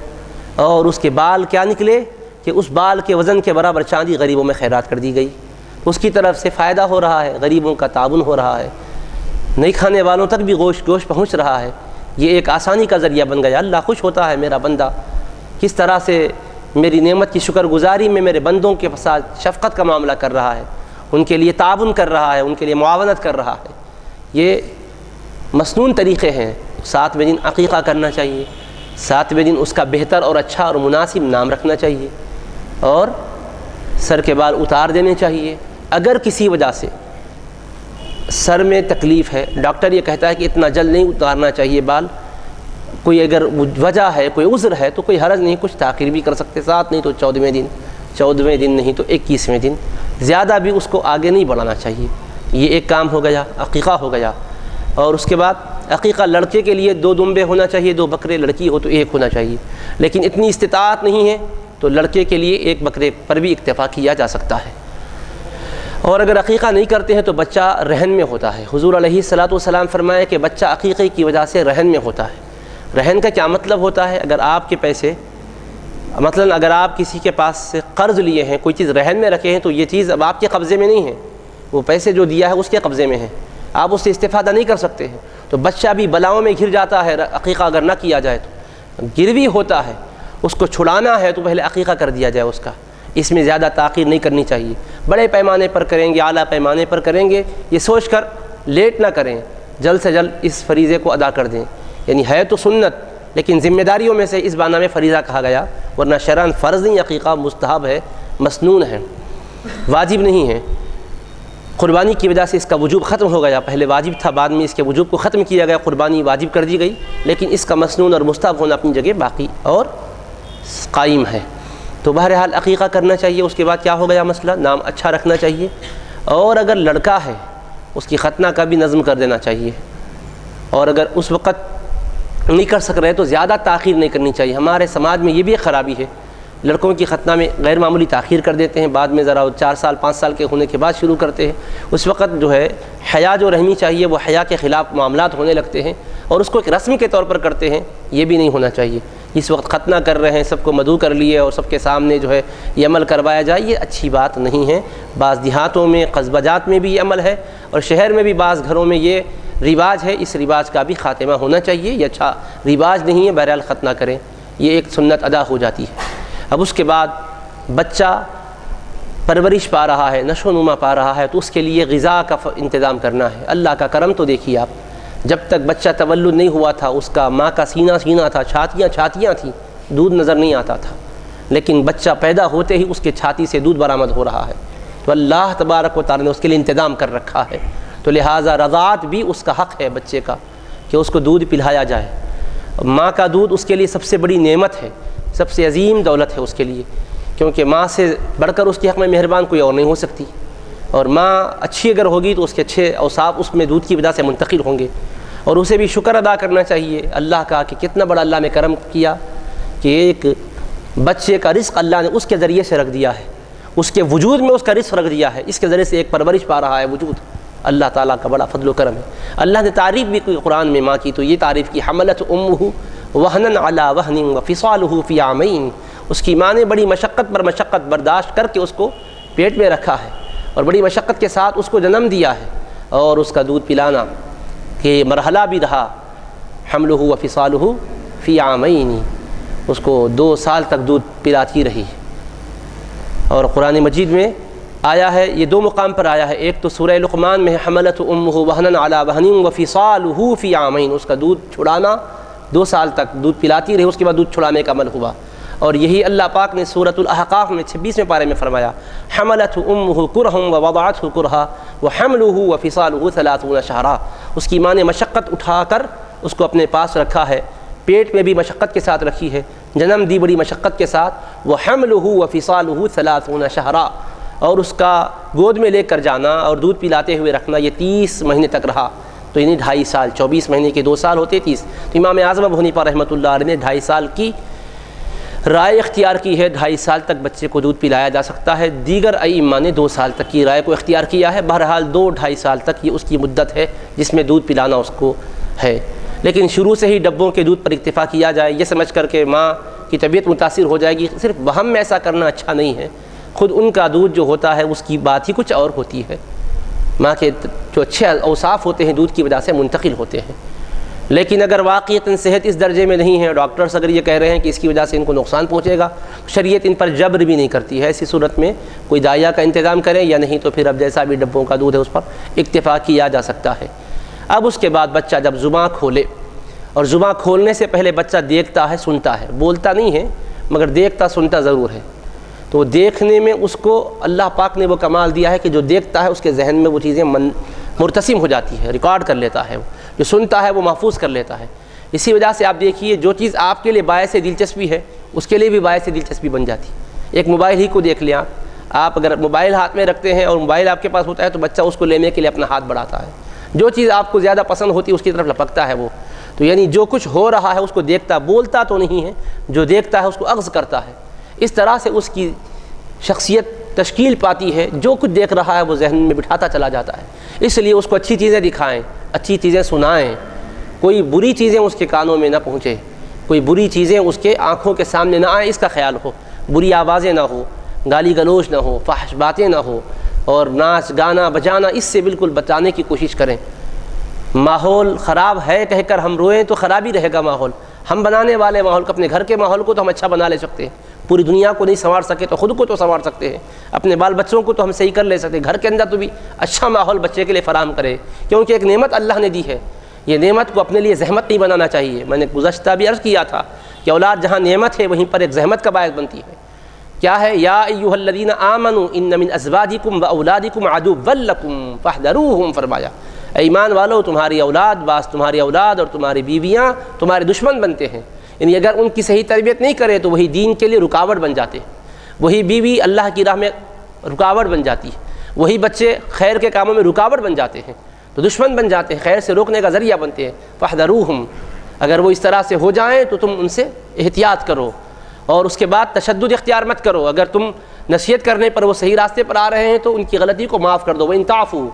اور اس کے بال کیا نکلے کہ اس بال کے وزن کے برابر چاندی غریبوں میں خیرات کر دی گئی۔ اس کی طرف سے فائدہ ہو رہا ہے، غریبوں کا تعاون ہو رہا ہے، نہیں کھانے والوں تک بھی گوشت پہنچ رہا ہے۔ یہ ایک آسانی کا ذریعہ بن گیا۔ اللہ خوش ہوتا ہے، میرا بندہ کس طرح سے میری نعمت کی شکر گزاری میں میرے بندوں کے ساتھ شفقت کا معاملہ کر رہا ہے، ان کے لیے تعاون کر رہا ہے، ان کے لیے معاونت کر رہا ہے۔ یہ مسنون طریقے ہیں۔ 7ویں دن عقیقہ کرنا چاہیے، 7ویں دن اس کا بہتر اور اچھا اور مناسب نام رکھنا چاہیے، اور سر کے بال اتار دینے چاہیے۔ اگر کسی وجہ سے سر میں تکلیف ہے، ڈاکٹر یہ کہتا ہے کہ اتنا جلد نہیں اتارنا چاہیے بال، کوئی اگر وجہ ہے، کوئی عذر ہے تو کوئی حرج نہیں، کچھ تاخیر بھی کر سکتے، 7 نہیں تو 14ویں دن، 14ویں دن نہیں تو 21ویں دن، زیادہ بھی اس کو آگے نہیں بڑھانا چاہیے۔ یہ ایک کام ہو گیا، عقیقہ ہو گیا۔ اور اس کے بعد عقیقہ لڑکے کے لیے 2 دمبے ہونا چاہیے، 2 بکرے، لڑکی ہو تو 1 ہونا چاہیے، لیکن اتنی استطاعت نہیں ہے تو لڑکے کے لیے 1 بکرے پر بھی اکتفا کیا جا سکتا ہے۔ اور اگر عقیقہ نہیں کرتے ہیں تو بچہ رہن میں ہوتا ہے۔ حضور علیہ الصلاۃ والسلام فرمائے کہ بچہ عقیقے کی وجہ سے رہن میں ہوتا ہے۔ رہن کا کیا مطلب ہوتا ہے؟ اگر آپ کے پیسے، مثلا اگر آپ کسی کے پاس سے قرض لیے ہیں، کوئی چیز رہن میں رکھے ہیں، تو یہ چیز اب آپ کے قبضے میں نہیں ہے، وہ پیسے جو دیا ہے اس کے قبضے میں ہے، آپ اس سے استفادہ نہیں کر سکتے ہیں۔ تو بچہ بھی بلاؤں میں گھر جاتا ہے عقیقہ اگر نہ کیا جائے تو، گروی ہوتا ہے، اس کو چھڑانا ہے تو پہلے عقیقہ کر دیا جائے اس کا۔ اس میں زیادہ تاخیر نہیں کرنی چاہیے، بڑے پیمانے پر کریں گے، اعلیٰ پیمانے پر کریں گے، یہ سوچ کر لیٹ نہ کریں، جلد سے جلد اس فریضے کو ادا کر دیں۔ یعنی ہے تو سنت، لیکن ذمہ داریوں میں سے اس بانہ میں فریضہ کہا گیا، ورنہ شرعاً فرض نہیں، عقیقہ مستحب ہے، مسنون ہے، واجب نہیں ہے۔ قربانی کی وجہ سے اس کا وجوب ختم ہو گیا، پہلے واجب تھا، بعد میں اس کے وجوب کو ختم کیا گیا، قربانی واجب کر دی گئی، لیکن اس کا مسنون اور مستحب ہونا اپنی جگہ باقی اور قائم ہے۔ تو بہرحال عقیقہ کرنا چاہیے۔ اس کے بعد کیا ہو گیا مسئلہ، نام اچھا رکھنا چاہیے، اور اگر لڑکا ہے اس کی ختنہ کا بھی نظم کر دینا چاہیے، اور اگر اس وقت نہیں کر سک رہے تو زیادہ تاخیر نہیں کرنی چاہیے۔ ہمارے سماج میں یہ بھی ایک خرابی ہے، لڑکوں کی ختنہ میں غیر معمولی تاخیر کر دیتے ہیں، بعد میں ذرا 4 سال 5 سال کے ہونے کے بعد شروع کرتے ہیں۔ اس وقت جو ہے حیا جو رہنی چاہیے وہ حیا کے خلاف معاملات ہونے لگتے ہیں، اور اس کو ایک رسم کے طور پر کرتے ہیں، یہ بھی نہیں ہونا چاہیے۔ اس وقت ختنہ کر رہے ہیں، سب کو مدعو کر لیے اور سب کے سامنے جو ہے یہ عمل کروایا جائے، یہ اچھی بات نہیں ہے۔ بعض دیہاتوں میں، قصبہ جات میں بھی یہ عمل ہے، اور شہر میں بھی بعض گھروں میں یہ رواج ہے، اس رواج کا بھی خاتمہ ہونا چاہیے۔ یہ اچھا رواج نہیں ہے، بہرحال ختنہ کریں، یہ ایک سنت ادا ہو جاتی ہے۔ اب اس کے بعد بچہ پرورش پا رہا ہے، نشو و نما پا رہا ہے، تو اس کے لیے غذا کا انتظام کرنا ہے۔ اللہ کا کرم تو دیکھیے آپ، جب تک بچہ تولد نہیں ہوا تھا اس کا ماں کا سینہ سینہ تھا، چھاتیاں تھیں، دودھ نظر نہیں آتا تھا، لیکن بچہ پیدا ہوتے ہی اس کے چھاتی سے دودھ برآمد ہو رہا ہے، تو اللہ تبارک و تعالی نے اس کے لیے انتظام کر رکھا ہے۔ تو لہٰذا رضاعت بھی اس کا حق ہے بچے کا، کہ اس کو دودھ پلایا جائے۔ ماں کا دودھ اس کے لیے سب سے بڑی نعمت ہے، سب سے عظیم دولت ہے اس کے لیے، کیونکہ ماں سے بڑھ کر اس کے حق میں مہربان کوئی اور نہیں ہو سکتی، اور ماں اچھی اگر ہوگی تو اس کے اچھے اوصاف اس میں دودھ کی وجہ سے منتقل ہوں گے، اور اسے بھی شکر ادا کرنا چاہیے اللہ کا کہ کتنا بڑا اللہ نے کرم کیا کہ ایک بچے کا رزق اللہ نے اس کے ذریعے سے رکھ دیا ہے، اس کے وجود میں اس کا رزق رکھ دیا ہے، اس کے ذریعے سے ایک پرورش پا رہا ہے وجود۔ اللہ تعالیٰ کا بڑا فضل و کرم ہے۔ اللہ نے تعریف بھی کی قرآن میں ماں کی، تو یہ تعریف کی، حملت امہ وہنا علی وہن وفصالہ فی عامین، اس کی ماں نے بڑی مشقت پر مشقت برداشت کر کے اس کو پیٹ میں رکھا ہے، اور بڑی مشقت کے ساتھ اس کو جنم دیا ہے، اور اس کا دودھ پلانا کہ مرحلہ بھی رہا، حملہ وفصالہ فی عامین، اس کو 2 سال تک دودھ پلاتی رہی۔ اور قرآن مجید میں آیا ہے، یہ 2 مقام پر آیا ہے، ایک تو سورہ لقمان میں ہے، حملت امہ وہنا علی وہن وفصالہ فی عامین، اس کا دودھ چھڑانا، 2 سال تک دودھ پلاتی رہی، اس کے بعد دودھ چھڑانے کا عمل ہوا۔ اور یہی اللہ پاک نے سورۃ الاحقاف میں 26ویں پارے میں فرمایا، حملت امہ کرہا ووضعتہ کرہا وحملہ وفصالہ 30 شہرا، اس کی ماں نے مشقت اٹھا کر اس کو اپنے پاس رکھا ہے، پیٹ میں بھی مشقت کے ساتھ رکھی ہے، جنم دی بڑی مشقت کے ساتھ، وحملہ وفصالہ 30 شہرا، اور اس کا گود میں لے کر جانا اور دودھ پلاتے ہوئے رکھنا، یہ 30 مہینے تک رہا۔ تو یعنی 2.5 سال، 24 مہینے کے 2 سال ہوتے 30، تو امام اعظم ابو حنیفہ رحمۃ اللہ علیہ نے 2.5 سال کی رائے اختیار کی ہے، 2.5 سال تک بچے کو دودھ پلایا جا سکتا ہے۔ دیگر ائمہ نے 2 سال تک کی رائے کو اختیار کیا ہے۔ بہرحال 2-2.5 سال تک یہ اس کی مدت ہے جس میں دودھ پلانا اس کو ہے، لیکن شروع سے ہی ڈبوں کے دودھ پر اکتفا کیا جائے یہ سمجھ کر کے ماں کی طبیعت متاثر ہو جائے گی، صرف وہم میں ایسا کرنا اچھا نہیں ہے۔ خود ان کا دودھ جو ہوتا ہے اس کی بات ہی کچھ اور ہوتی ہے، ماں کے جو اچھے اوصاف ہوتے ہیں دودھ کی وجہ سے منتقل ہوتے ہیں۔ لیکن اگر واقعتاً صحت اس درجے میں نہیں ہے، ڈاکٹرز اگر یہ کہہ رہے ہیں کہ اس کی وجہ سے ان کو نقصان پہنچے گا، شریعت ان پر جبر بھی نہیں کرتی ہے۔ ایسی صورت میں کوئی دائیہ کا انتظام کرے، یا نہیں تو پھر اب جیسا بھی ڈبوں کا دودھ ہے اس پر اکتفا کیا جا سکتا ہے۔ اب اس کے بعد بچہ جب زباں کھولے، اور زباں کھولنے سے پہلے بچہ دیکھتا ہے سنتا ہے، بولتا نہیں ہے مگر دیکھتا سنتا ضرور ہے، تو دیکھنے میں اس کو اللہ پاک نے وہ کمال دیا ہے کہ جو دیکھتا ہے اس کے ذہن میں وہ چیزیں مرتسم ہو جاتی ہے، ریکارڈ کر لیتا ہے، جو سنتا ہے وہ محفوظ کر لیتا ہے۔ اسی وجہ سے آپ دیکھیے جو چیز آپ کے لیے باعث دلچسپی ہے اس کے لیے بھی باعث دلچسپی بن جاتی ہے۔ ایک موبائل ہی کو دیکھ لیں آپ اگر موبائل ہاتھ میں رکھتے ہیں اور موبائل آپ کے پاس ہوتا ہے تو بچہ اس کو لینے کے لیے اپنا ہاتھ بڑھاتا ہے، جو چیز آپ کو زیادہ پسند ہوتی ہے اس کی طرف لپکتا ہے وہ، تو یعنی جو کچھ ہو رہا ہے اس کو دیکھتا، بولتا تو نہیں ہے، جو دیکھتا ہے اس کو اخذ کرتا ہے۔ اس طرح سے اس کی شخصیت تشکیل پاتی ہے، جو کچھ دیکھ رہا ہے وہ ذہن میں بٹھاتا چلا جاتا ہے۔ اس لیے اس کو اچھی چیزیں دکھائیں، اچھی چیزیں سنائیں، کوئی بری چیزیں اس کے کانوں میں نہ پہنچے، کوئی بری چیزیں اس کے آنکھوں کے سامنے نہ آئیں، اس کا خیال ہو، بری آوازیں نہ ہو، گالی گلوچ نہ ہو، فحش باتیں نہ ہو، اور ناچ گانا بجانا اس سے بالکل بچانے کی کوشش کریں۔ ماحول خراب ہے کہہ کر ہم روئیں تو خراب ہی رہے گا ماحول۔ ہم بنانے والے ماحول کو، اپنے گھر کے ماحول کو تو ہم اچھا بنا لے سکتے ہیں، پوری دنیا کو نہیں سنوار سکے تو خود کو تو سنوار سکتے ہیں، اپنے بال بچوں کو تو ہم صحیح کر لے سکتے ہیں، گھر کے اندر تو بھی اچھا ماحول بچے کے لیے فراہم کرے، کیونکہ ایک نعمت اللہ نے دی ہے، یہ نعمت کو اپنے لیے زحمت نہیں بنانا چاہیے۔ میں نے گزشتہ بھی عرض کیا تھا کہ اولاد جہاں نعمت ہے وہیں پر ایک زحمت کا باعث بنتی ہے۔ کیا ہے؟ یا ایھا الذین آمنوا ان من ازواجکم واولادکم عدوا لکم فاحذروہم، فرمایا اے ایمان والو تمہاری اولاد، بعض تمہاری اولاد اور تمہاری بیویاں تمہارے دشمن بنتے ہیں، یعنی اگر ان کی صحیح تربیت نہیں کرے تو وہی دین کے لیے رکاوٹ بن جاتے ہیں، وہی بیوی اللہ کی راہ میں رکاوٹ بن جاتی ہے، وہی بچے خیر کے کاموں میں رکاوٹ بن جاتے ہیں، تو دشمن بن جاتے ہیں، خیر سے روکنے کا ذریعہ بنتے ہیں۔ فاحذروہم، اگر وہ اس طرح سے ہو جائیں تو تم ان سے احتیاط کرو، اور اس کے بعد تشدد اختیار مت کرو۔ اگر تم نصیحت کرنے پر وہ صحیح راستے پر آ رہے ہیں تو ان کی غلطی کو معاف کر دو، وَإِن تَعْفُوا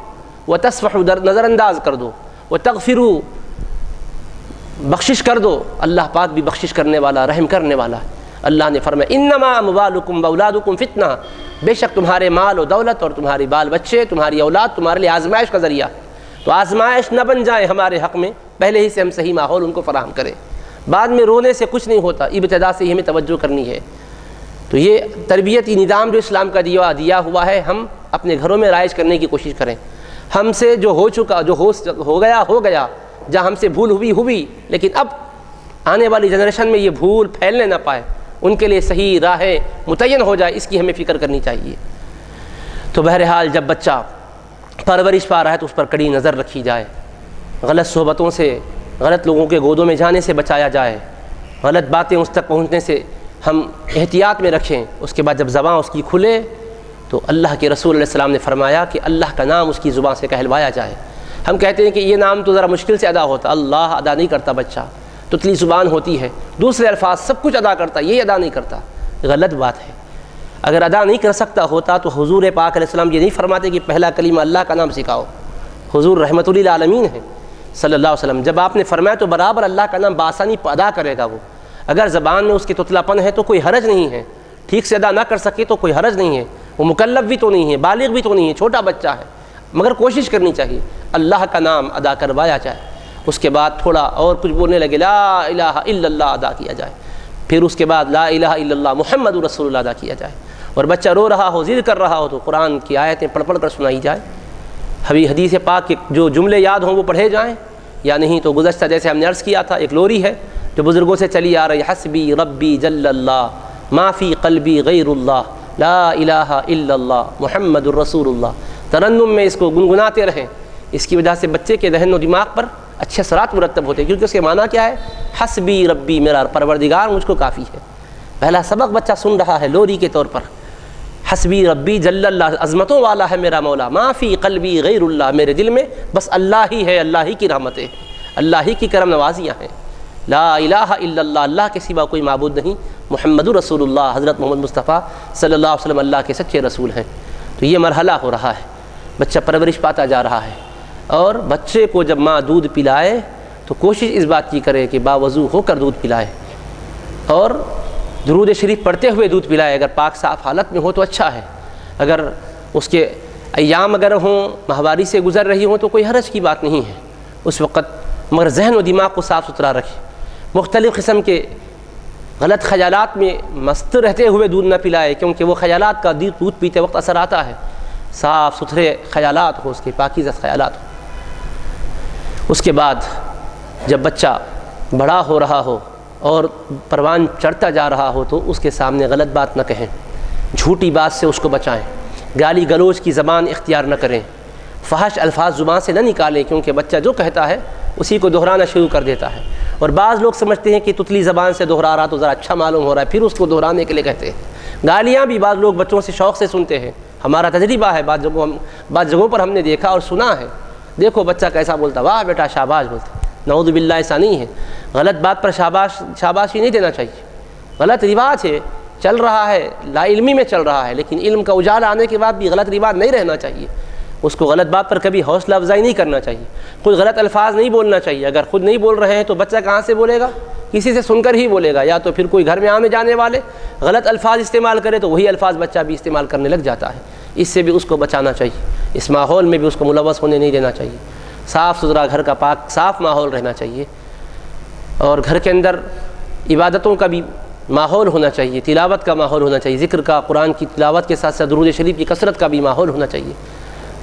وَتَصْفَحُوا، نظر انداز کر دو، وَتَغْفِرُوا، بخشش کر دو۔ اللہ پاک بھی بخشش کرنے والا، رحم کرنے والا ہے۔ اللہ نے فرمایا انما اموالکم واولادکم فتنہ، بے شک تمہارے مال و دولت اور تمہاری بال بچے، تمہاری اولاد تمہارے لیے آزمائش کا ذریعہ، تو آزمائش نہ بن جائے ہمارے حق میں، پہلے ہی سے ہم صحیح ماحول ان کو فراہم کریں۔ بعد میں رونے سے کچھ نہیں ہوتا، ابتدا سے ہی ہمیں توجہ کرنی ہے۔ تو یہ تربیتی نظام جو اسلام کا دیا ہوا ہے، ہم اپنے گھروں میں رائج کرنے کی کوشش کریں۔ ہم سے جو ہو چکا، جو ہو گیا، جہاں ہم سے بھول ہوئی، لیکن اب آنے والی جنریشن میں یہ بھول پھیلنے نہ پائے، ان کے لیے صحیح راہ متعین ہو جائے، اس کی ہمیں فکر کرنی چاہیے۔ تو بہرحال جب بچہ پرورش پا رہا ہے تو اس پر کڑی نظر رکھی جائے، غلط صحبتوں سے، غلط لوگوں کے گودوں میں جانے سے بچایا جائے، غلط باتیں اس تک پہنچنے سے ہم احتیاط میں رکھیں۔ اس کے بعد جب زبان اس کی کھلے تو اللہ کے رسول علیہ السلام نے فرمایا کہ اللہ کا نام اس کی زبان سے کہلوایا جائے۔ ہم کہتے ہیں کہ یہ نام تو ذرا مشکل سے ادا ہوتا، اللہ ادا نہیں کرتا بچہ، تتلی زبان ہوتی ہے، دوسرے الفاظ سب کچھ ادا کرتا، یہ ادا نہیں کرتا، غلط بات ہے۔ اگر ادا نہیں کر سکتا ہوتا تو حضور پاک علیہ السلام یہ نہیں فرماتے کہ پہلا کلمہ اللہ کا نام سکھاؤ۔ حضور رحمت للعالمین ہیں صلی اللہ علیہ وسلم، جب آپ نے فرمایا تو برابر اللہ کا نام بآسانی ادا کرے گا وہ۔ اگر زبان میں اس کی تتلا پن ہے تو کوئی حرج نہیں ہے، ٹھیک سے ادا نہ کر سکے تو کوئی حرج نہیں ہے، وہ مکلف بھی تو نہیں ہے، بالغ بھی تو نہیں ہے، چھوٹا بچہ ہے، مگر کوشش کرنی چاہیے اللہ کا نام ادا کروایا جائے۔ اس کے بعد تھوڑا اور کچھ بولنے لگے، لا الہ الا اللہ ادا کیا جائے، پھر اس کے بعد لا الہ الا اللہ محمد رسول اللہ ادا کیا جائے، اور بچہ رو رہا ہو، ضد کر رہا ہو تو قرآن کی آیتیں پڑھ کر سنائی جائے، حدیث پاک کے جو جملے یاد ہوں وہ پڑھے جائیں، یا نہیں تو گزشتہ جیسے ہم نے عرض کیا تھا ایک لوری ہے جو بزرگوں سے چلی آ رہی، حسبی ربی جل اللہ ما فی قلبی غیر اللہ لا الہ الا اللہ محمد الرسول اللہ، ترنم میں اس کو گنگناتے رہیں، اس کی وجہ سے بچے کے ذہن و دماغ پر اچھے اثرات مرتب ہوتے ہیں، کیونکہ اس کے معنی کیا ہے؟ حسبی ربی، میرا پروردگار مجھ کو کافی ہے۔ پہلا سبق بچہ سن رہا ہے لوری کے طور پر، حسبی ربی جل اللہ، عظمتوں والا ہے میرا مولا، ما فی قلبی غیر اللہ، میرے دل میں بس اللہ ہی ہے، اللہ ہی کی رحمتیں، اللہ ہی کی کرم نوازیاں ہیں، لا الہ الا اللہ، اللہ کے سوا کوئی معبود نہیں، محمد رسول اللہ، حضرت محمد مصطفیٰ صلی اللہ علیہ وسلم اللہ کے سچے رسول ہیں۔ تو یہ مرحلہ ہو رہا ہے، بچہ پرورش پاتا جا رہا ہے، اور بچے کو جب ماں دودھ پلائے تو کوشش اس بات کی کرے کہ باوضو ہو کر دودھ پلائے، اور درود شریف پڑھتے ہوئے دودھ پلائے۔ اگر پاک صاف حالت میں ہو تو اچھا ہے، اگر اس کے ایام اگر ہوں، ماہواری سے گزر رہی ہوں تو کوئی حرج کی بات نہیں ہے اس وقت، مگر ذہن و دماغ کو صاف ستھرا رکھے، مختلف قسم کے غلط خیالات میں مست رہتے ہوئے دودھ نہ پلائے، کیونکہ وہ خیالات کا دودھ پیتے وقت اثر آتا ہے۔ صاف ستھرے خیالات ہو، اس کے پاکیزہ خیالات ہو۔ اس کے بعد جب بچہ بڑا ہو رہا ہو اور پروان چڑھتا جا رہا ہو تو اس کے سامنے غلط بات نہ کہیں، جھوٹی بات سے اس کو بچائیں، گالی گلوچ کی زبان اختیار نہ کریں، فحش الفاظ زبان سے نہ نکالیں، کیونکہ بچہ جو کہتا ہے اسی کو دہرانا شروع کر دیتا ہے۔ اور بعض لوگ سمجھتے ہیں کہ تتلی زبان سے دہرا رہا تو ذرا اچھا معلوم ہو رہا ہے، پھر اس کو دہرانے کے لیے کہتے ہیں۔ گالیاں بھی بعض لوگ بچوں سے شوق سے سنتے ہیں، ہمارا تجربہ ہے، بعض جگہوں پر ہم نے دیکھا اور سنا ہے، دیکھو بچہ کیسا بولتا، واہ بیٹا شاباش بولتا۔ نعوذ باللہ ایسا نہیں ہے، غلط بات پر شاباشی نہیں دینا چاہیے، غلط رواج ہے، چل رہا ہے، لا علمی میں چل رہا ہے، لیکن علم کا اجالا آنے کے بعد بھی غلط رواج نہیں رہنا چاہیے، اس کو غلط بات پر کبھی حوصلہ افزائی نہیں کرنا چاہیے، خود غلط الفاظ نہیں بولنا چاہیے۔ اگر خود نہیں بول رہے ہیں تو بچہ کہاں سے بولے گا؟ کسی سے سن کر ہی بولے گا، یا تو پھر کوئی گھر میں آنے جانے والے غلط الفاظ استعمال کرے تو وہی الفاظ بچہ بھی استعمال کرنے لگ جاتا ہے، اس سے بھی اس کو بچانا چاہیے، اس ماحول میں بھی اس کو ملوث ہونے نہیں دینا چاہیے، صاف ستھرا گھر کا پاک صاف ماحول رہنا چاہیے، اور گھر کے اندر عبادتوں کا بھی ماحول ہونا چاہیے، تلاوت کا ماحول ہونا چاہیے، ذکر کا، قرآن کی تلاوت کے ساتھ ساتھ درود شریف کی کثرت کا بھی ماحول ہونا چاہیے۔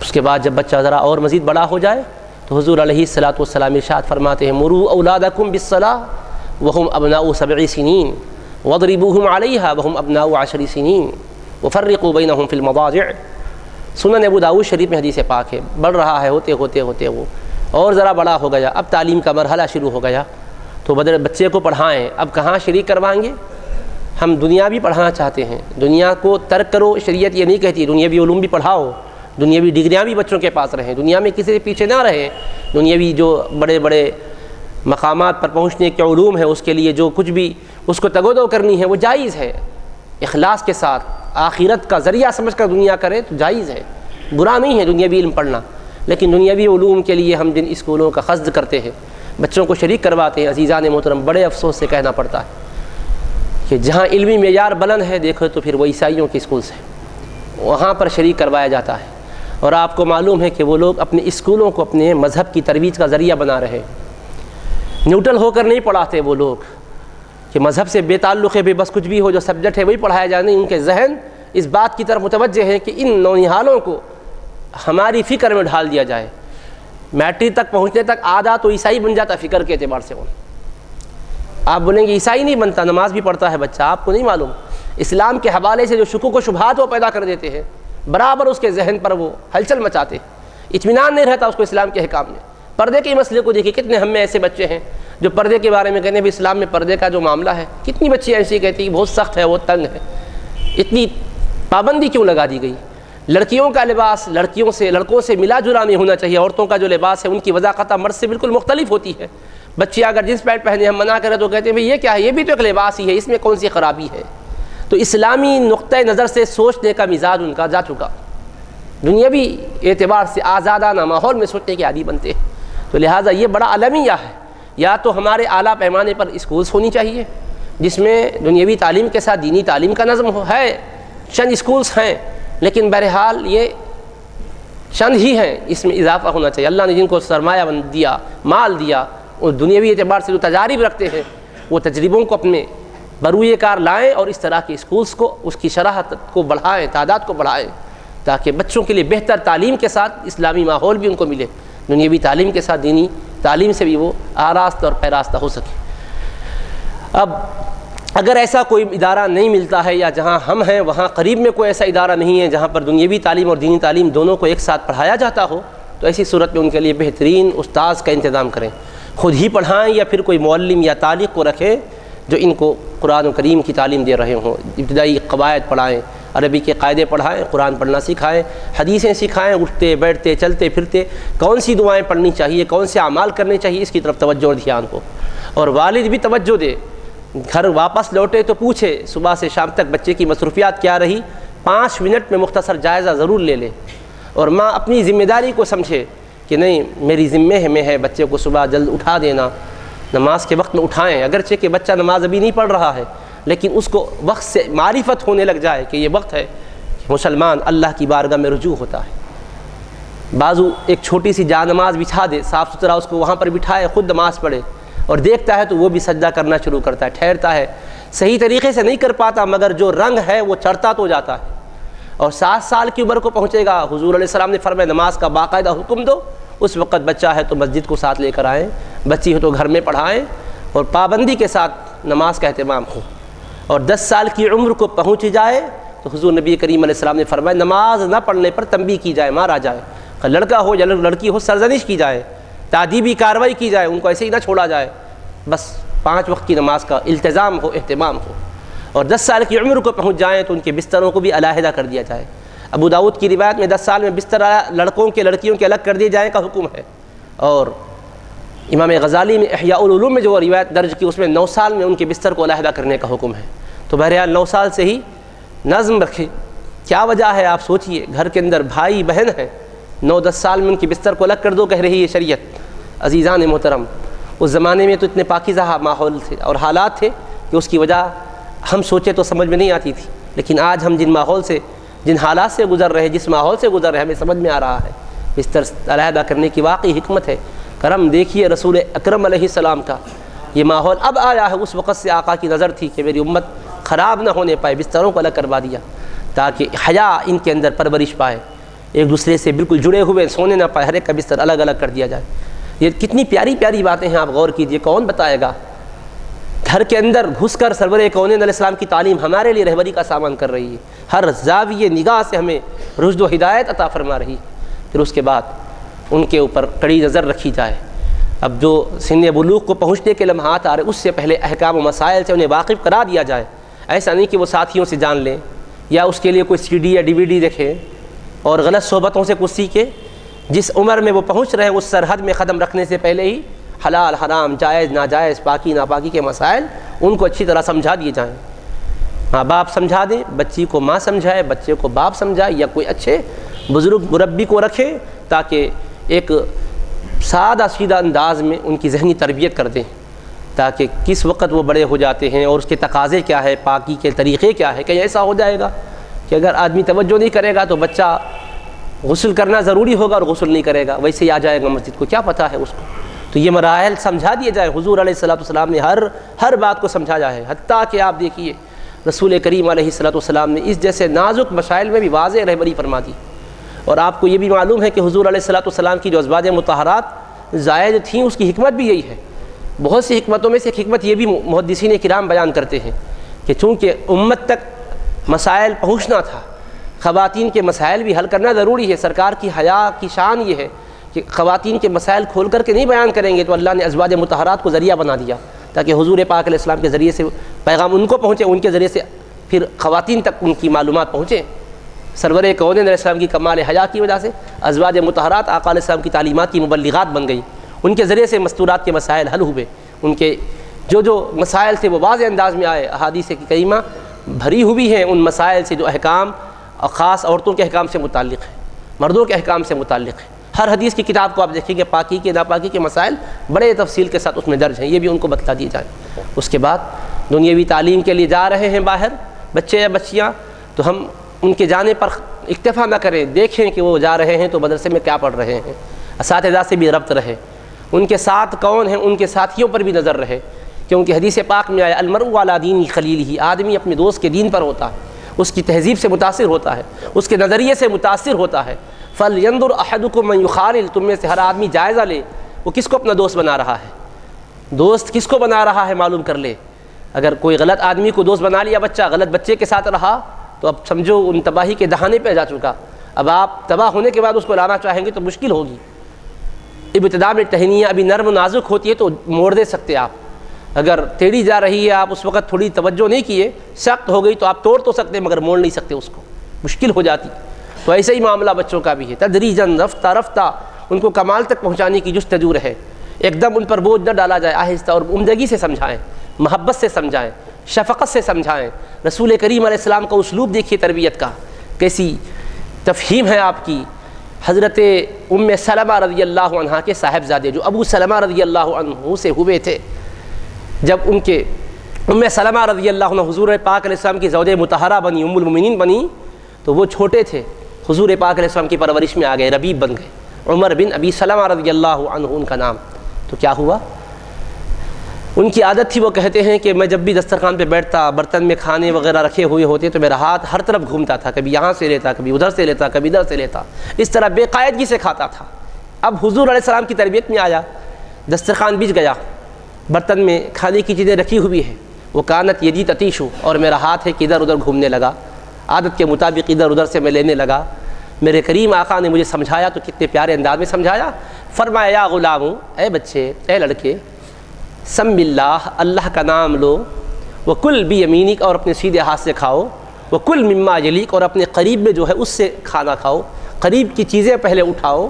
اس کے بعد جب بچہ ذرا اور مزید بڑا ہو جائے تو حضور علیہ الصلاۃ والسلام ارشاد فرماتے ہیں، مروا اولادکم بالصلاۃ وہم ابناء 7 سنین واضربوہم علیہا وہم ابناء 10 سنین وفرقوا بینہم فی المضاجع۔ سنن ابو داؤد شریف میں حدیث پاک ہے، بڑھ رہا ہے، ہوتے وہ اور ذرا بڑا ہو گیا، اب تعلیم کا مرحلہ شروع ہو گیا تو بچے کو پڑھائیں۔ اب کہاں شریک کروائیں گے؟ ہم دنیا بھی پڑھانا چاہتے ہیں، دنیا کو ترک کرو، شریعت یہ نہیں کہتی، دنیاوی علوم بھی پڑھاؤ، دنیاوی ڈگریاں بھی بچوں کے پاس رہیں، دنیا میں کسی سے پیچھے نہ رہیں، دنیاوی جو بڑے بڑے مقامات پر پہنچنے کے علوم ہے اس کے لیے جو کچھ بھی اس کو تگودو کرنی ہے وہ جائز ہے، اخلاص کے ساتھ آخرت کا ذریعہ سمجھ کر دنیا کرے تو جائز ہے، برا نہیں ہے دنیاوی علم پڑھنا، لیکن دنیاوی علوم کے لیے ہم جن اسکولوں کا قصد کرتے ہیں، بچوں کو شریک کرواتے ہیں، عزیزان محترم بڑے افسوس سے کہنا پڑتا ہے کہ جہاں علمی معیار بلند ہے دیکھو تو پھر وہ عیسائیوں کے اسکولس ہیں، وہاں پر شریک کروایا جاتا ہے، اور آپ کو معلوم ہے کہ وہ لوگ اپنے اسکولوں کو اپنے مذہب کی ترویج کا ذریعہ بنا رہے ہیں، نیوٹرل ہو کر نہیں پڑھاتے وہ لوگ کہ مذہب سے بے تعلق ہے، بس کچھ بھی ہو جو سبجیکٹ ہے وہی پڑھایا جائے، نہیں، ان کے ذہن اس بات کی طرف متوجہ ہے کہ ان نونہالوں کو ہماری فکر میں ڈھال دیا جائے، میٹرک تک پہنچنے تک آدھا تو عیسائی بن جاتا فکر کے اعتبار سے۔ آپ بولیں گے عیسائی نہیں بنتا، نماز بھی پڑھتا ہے بچہ، آپ کو نہیں معلوم اسلام کے حوالے سے جو شکوک و شبہات وہ پیدا کر دیتے ہیں، برابر اس کے ذہن پر وہ ہلچل مچاتے، اطمینان نہیں رہتا اس کو اسلام کے احکام میں۔ پردے کے مسئلے کو دیکھیے، کتنے ہم میں ایسے بچے ہیں جو پردے کے بارے میں کہتے ہیں بھی اسلام میں پردے کا جو معاملہ ہے، کتنی بچی ایسی کہتی ہیں بہت سخت ہے، بہت تنگ ہے، اتنی پابندی کیوں لگا دی گئی؟ لڑکیوں کا لباس لڑکوں سے ملا جلا نہیں ہونا چاہیے، عورتوں کا جو لباس ہے ان کی وضاقت مرد سے بالکل مختلف ہوتی ہے۔ بچی اگر جینس پینٹ پہنے ہم منع کریں تو کہتے ہیں بھئی یہ کیا ہے، یہ بھی تو ایک لباس ہی ہے، اس میں کون سی خرابی ہے؟ تو اسلامی نقطۂ نظر سے سوچنے کا مزاج ان کا جا چکا، دنیاوی اعتبار سے آزادانہ ماحول میں سوچنے کے عادی بنتے ہیں۔ تو لہٰذا یہ بڑا المیہ ہے، یا تو ہمارے اعلیٰ پیمانے پر اسکولس ہونی چاہیے جس میں دنیاوی تعلیم کے ساتھ دینی تعلیم کا نظم ہے، چند اسکولس ہیں لیکن بہرحال یہ چند ہی ہیں، اس میں اضافہ ہونا چاہیے۔ اللہ نے جن کو سرمایہ دیا، مال دیا، اور دنیاوی اعتبار سے جو تجارب رکھتے ہیں وہ تجربوں کو اپنے بروئے کار لائیں اور اس طرح کے اسکولس کو اس کی شرح کو بڑھائیں، تعداد کو بڑھائیں، تاکہ بچوں کے لیے بہتر تعلیم کے ساتھ اسلامی ماحول بھی ان کو ملے، دنیاوی تعلیم کے ساتھ دینی تعلیم سے بھی وہ آراستہ اور پیراستہ ہو سکے۔ اب اگر ایسا کوئی ادارہ نہیں ملتا ہے، یا جہاں ہم ہیں وہاں قریب میں کوئی ایسا ادارہ نہیں ہے جہاں پر دنیاوی تعلیم اور دینی تعلیم دونوں کو ایک ساتھ پڑھایا جاتا ہو، تو ایسی صورت میں ان کے لیے بہترین استاذ کا انتظام کریں، خود ہی پڑھائیں یا پھر کوئی معلم یا طالق کو رکھیں جو ان کو قرآن و کریم کی تعلیم دے رہے ہوں، ابتدائی قواعد پڑھائیں، عربی کے قاعدے پڑھائیں، قرآن پڑھنا سکھائیں، حدیثیں سکھائیں، اٹھتے بیٹھتے چلتے پھرتے کون سی دعائیں پڑھنی چاہیے، کون سے اعمال کرنے چاہیے، اس کی طرف توجہ اور دھیان ہو۔ اور والد بھی توجہ دے، گھر واپس لوٹے تو پوچھے صبح سے شام تک بچے کی مصروفیات کیا رہی، 5 منٹ میں مختصر جائزہ ضرور لے لے۔ اور ماں اپنی ذمہ داری کو سمجھے کہ نہیں میری ذمہ میں ہے بچے کو صبح جلد اٹھا دینا، نماز کے وقت میں اٹھائیں، اگرچہ کہ بچہ نماز ابھی نہیں پڑھ رہا ہے لیکن اس کو وقت سے معرفت ہونے لگ جائے کہ یہ وقت ہے کہ مسلمان اللہ کی بارگاہ میں رجوع ہوتا ہے۔ بازو ایک چھوٹی سی جا نماز بچھا دے، صاف ستھرا اس کو وہاں پر بٹھائے، خود نماز پڑھے، اور دیکھتا ہے تو وہ بھی سجدہ کرنا شروع کرتا ہے، ٹھہرتا ہے، صحیح طریقے سے نہیں کر پاتا مگر جو رنگ ہے وہ چڑھتا تو جاتا ہے۔ اور 7 سال کی عمر کو پہنچے گا، حضور علیہ السلام نے فرمایا نماز کا باقاعدہ حکم دو، اس وقت بچہ ہے تو مسجد کو ساتھ لے کر آئیں، بچی ہو تو گھر میں پڑھائیں، اور پابندی کے ساتھ نماز کا اہتمام ہو۔ اور 10 سال کی عمر کو پہنچ جائے تو حضور نبی کریم علیہ السلام نے فرمایا نماز نہ پڑھنے پر تنبیہ کی جائے، مارا جائے، لڑکا ہو یا لڑکی ہو سرزنش کی جائے، تادیبی کارروائی کی جائے، ان کو ایسے ہی نہ چھوڑا جائے، بس 5 وقت کی نماز کا التزام ہو، اہتمام ہو۔ اور 10 سال کی عمر کو پہنچ جائیں تو ان کے بستروں کو بھی علیحدہ کر دیا جائے۔ ابو داؤد کی روایت میں 10 سال میں بستر لڑکوں کے لڑکیوں کے الگ کر دیے جائیں کا حکم ہے، اور امام غزالی نے احیاء العلوم میں جو روایت درج کی اس میں 9 سال میں ان کے بستر کو علیحدہ کرنے کا حکم ہے۔ تو بہرحال 9 سال سے ہی نظم رکھیں۔ کیا وجہ ہے آپ سوچئے، گھر کے اندر بھائی بہن ہیں، 9-10 سال میں ان کے بستر کو الگ کر دو کہہ رہی ہے شریعت۔ عزیزان محترم، اس زمانے میں تو اتنے پاکیزہ ماحول تھے اور حالات تھے کہ اس کی وجہ ہم سوچے تو سمجھ میں نہیں آتی تھی، لیکن آج ہم جن ماحول سے، جن حالات سے گزر رہے ہیں، جس ماحول سے گزر رہے ہیں، ہمیں سمجھ میں آ رہا ہے بستر علیحدہ کرنے کی واقعی حکمت ہے، کرم۔ دیکھیے رسول اکرم علیہ السلام کا یہ ماحول اب آیا ہے، اس وقت سے آقا کی نظر تھی کہ میری امت خراب نہ ہونے پائے، بستروں کو الگ کروا دیا تاکہ حیا ان کے اندر پرورش پائے، ایک دوسرے سے بالکل جڑے ہوئے سونے نہ پائے، ہر ایک کا بستر الگ الگ کر دیا جائے۔ یہ کتنی پیاری پیاری باتیں ہیں، آپ غور کیجئے، کون بتائے گا؟ گھر کے اندر گھس کر سرور کونین علیہ السلام کی تعلیم ہمارے لیے رہبری کا سامان کر رہی ہے، ہر زاویے نگاہ سے ہمیں رشد و ہدایت عطا فرما رہی ہے۔ پھر اس کے بعد ان کے اوپر کڑی نظر رکھی جائے۔ اب جو سن بلوغ کو پہنچنے کے لمحات آ رہے، اس سے پہلے احکام و مسائل سے انہیں واقف کرا دیا جائے۔ ایسا نہیں کہ وہ ساتھیوں سے جان لیں یا اس کے لیے کوئی CD یا DVD دیکھیں اور غلط صحبتوں سے کچھ سیکھیں۔ جس عمر میں وہ پہنچ رہے ہیں اس سرحد میں قدم رکھنے سے پہلے ہی حلال حرام، جائز ناجائز، پاکی ناپاکی کے مسائل ان کو اچھی طرح سمجھا دیے جائیں۔ ماں باپ سمجھا دیں، بچی کو ماں سمجھائے، بچے کو باپ سمجھائے، یا کوئی اچھے بزرگ مربی کو رکھیں تاکہ ایک سادہ سیدھا انداز میں ان کی ذہنی تربیت کر دیں، تاکہ کس وقت وہ بڑے ہو جاتے ہیں اور اس کے تقاضے کیا ہے، پاکی کے طریقے کیا ہے۔ کہ ایسا ہو جائے گا کہ اگر آدمی توجہ نہیں کرے گا تو بچہ غسل کرنا ضروری ہوگا اور غسل نہیں کرے گا، ویسے ہی آ جائے گا مسجد کو، کیا پتہ ہے اس کو۔ تو یہ مراحل سمجھا دیے جائے۔ حضور علیہ السلام نے ہر بات کو سمجھایا ہے، حتیٰ کہ آپ دیکھیے رسول کریم علیہ السلام نے اس جیسے نازک مسائل میں بھی واضح رہبری فرما دی۔ اور آپ کو یہ بھی معلوم ہے کہ حضور علیہ السلام کی جو ازواج مطہرات زائد تھیں، اس کی حکمت بھی یہی ہے۔ بہت سی حکمتوں میں سے ایک حکمت یہ بھی محدثین کرام بیان کرتے ہیں کہ چونکہ امت تک مسائل پہنچنا تھا، خواتین کے مسائل بھی حل کرنا ضروری ہے۔ سرکار کی حیا کی شان یہ ہے کہ خواتین کے مسائل کھول کر کے نہیں بیان کریں گے، تو اللہ نے ازواج مطہرات کو ذریعہ بنا دیا تاکہ حضور پاک علیہ السلام کے ذریعے سے پیغام ان کو پہنچے، ان کے ذریعے سے پھر خواتین تک ان کی معلومات پہنچیں۔ سرور کونین علیہ السلام کی کمال حیا کی وجہ سے ازواج مطہرات آقا علیہ السلام کی تعلیمات کی مبلغات بن گئی، ان کے ذریعے سے مستورات کے مسائل حل ہوئے، ان کے جو مسائل تھے وہ واضح انداز میں آئے۔ احادیث کی کریمہ بھری ہوئی ہیں ان مسائل سے جو احکام اور خاص عورتوں کے احکام سے متعلق ہیں، مردوں کے احکام سے متعلق ہیں۔ ہر حدیث کی کتاب کو آپ دیکھیں گے پاکی کے ناپاکی کے مسائل بڑے تفصیل کے ساتھ اس میں درج ہیں، یہ بھی ان کو بتلا دیے جائیں۔ اس کے بعد دنیاوی تعلیم کے لیے جا رہے ہیں باہر بچے یا بچیاں، تو ہم ان کے جانے پر اکتفا نہ کریں، دیکھیں کہ وہ جا رہے ہیں تو مدرسے میں کیا پڑھ رہے ہیں، اساتذہ سے بھی ربط رہے، ان کے ساتھ کون ہیں ان کے ساتھیوں پر بھی نظر رہے، کیونکہ حدیث پاک میں آیا المرء علی دین خلیلہ، آدمی اپنے دوست کے دین پر ہوتا ہے، اس کی تہذیب سے متاثر ہوتا ہے، اس کے نظریے سے متاثر ہوتا ہے۔ فَلْيَنْظُرْ أَحَدُكُمْ مَنْ يُخَالِلُ، تم میں سے ہر آدمی جائزہ لے وہ کس کو اپنا دوست بنا رہا ہے، دوست کس کو بنا رہا ہے معلوم کر لے۔ اگر کوئی غلط آدمی کو دوست بنا لیا بچہ، غلط بچے کے ساتھ رہا، تو اب سمجھو ان تباہی کے دہانے پہ جا چکا۔ اب آپ تباہ ہونے کے بعد اس کو لانا چاہیں گے تو مشکل ہوگی۔ ابتدا میں ٹہنیاں ابھی نرم و نازک ہوتی ہے تو موڑ دے سکتے آپ، اگر ٹیڑھی جا رہی ہے آپ اس وقت تھوڑی توجہ نہیں کیے، سخت ہو گئی تو آپ توڑ تو سکتے مگر موڑ نہیں سکتے، اس کو مشکل ہو جاتی۔ تو ایسا ہی معاملہ بچوں کا بھی ہے، تدریجاً رفتہ رفتہ ان کو کمال تک پہنچانے کی جستجو رہے، ایک دم ان پر بوجھ نہ ڈالا جائے، آہستہ اور عمدگی سے سمجھائیں، محبت سے سمجھائیں، شفقت سے سمجھائیں۔ رسول کریم علیہ السلام کا اسلوب دیکھیے تربیت کا، کیسی تفہیم ہے آپ کی۔ حضرت ام سلمہ رضی اللہ عنہا کے صاحبزادے جو ابو سلمہ رضی اللہ عنہ سے ہوئے تھے، جب ان کے ام سلمہ رضی اللہ عنہ حضور پاک علیہ السلام کی زوج مطہرہ بنی، ام المؤمنین بنی، تو وہ چھوٹے تھے، حضور پاک علیہ السلام کی پرورش میں آ گئے، ربیب بن گئے، عمر بن ابی سلمہ رضی اللہ عنہ ان کا نام۔ تو کیا ہوا، ان کی عادت تھی، وہ کہتے ہیں کہ میں جب بھی دسترخوان پہ بیٹھتا، برتن میں کھانے وغیرہ رکھے ہوئے ہوتے تو میرا ہاتھ ہر طرف گھومتا تھا، کبھی یہاں سے لیتا، کبھی ادھر سے لیتا، کبھی ادھر سے لیتا، اس طرح بے قاعدگی سے کھاتا تھا۔ اب حضور علیہ السلام کی تربیت میں آیا، دسترخوان بچ گیا، برتن میں کھانے کی چیزیں رکھی ہوئی ہیں، وہ کانت یدی تتیشو، اور میرا ہاتھ ہے کہ ادھر ادھر گھومنے لگا، عادت کے مطابق ادھر ادھر سے میں لینے لگا۔ میرے کریم آقا نے مجھے سمجھایا تو کتنے پیارے انداز میں سمجھایا، فرمایا یا غلام، اے بچے، اے لڑکے، سم اللہ، اللہ کا نام لو، وکل بیمینک، اور اپنے سیدھے ہاتھ سے کھاؤ، وکل مما یلیک، اور اپنے قریب میں جو ہے اس سے کھانا کھاؤ، قریب کی چیزیں پہلے اٹھاؤ،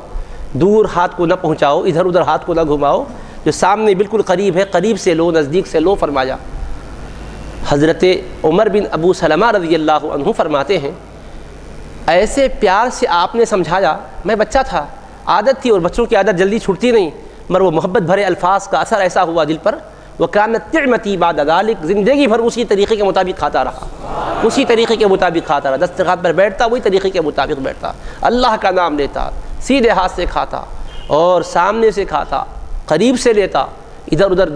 دور ہاتھ کو نہ پہنچاؤ، ادھر ادھر ہاتھ کو نہ گھماؤ، جو سامنے بالکل قریب ہے قریب سے لو، نزدیک سے لو، فرمایا۔ حضرت عمر بن ابو سلمہ رضی اللہ عنہ فرماتے ہیں ایسے پیار سے آپ نے سمجھایا، میں بچہ تھا، عادت تھی، اور بچوں کی عادت جلدی چھوٹتی نہیں، مگر وہ محبت بھرے الفاظ کا اثر ایسا ہوا دل پر، وَكَانَتْ طِعْمَتِي بَعْدَ ذَلِكَ، زندگی بھر اسی طریقے کے مطابق کھاتا رہا، اسی طریقے کے مطابق کھاتا رہا، دسترخوان پر بیٹھتا وہی طریقے کے مطابق بیٹھتا، اللہ کا نام لیتا، سیدھے ہاتھ سے کھاتا، اور سامنے سے کھاتا، قریب سے لیتا، ادھر ادھر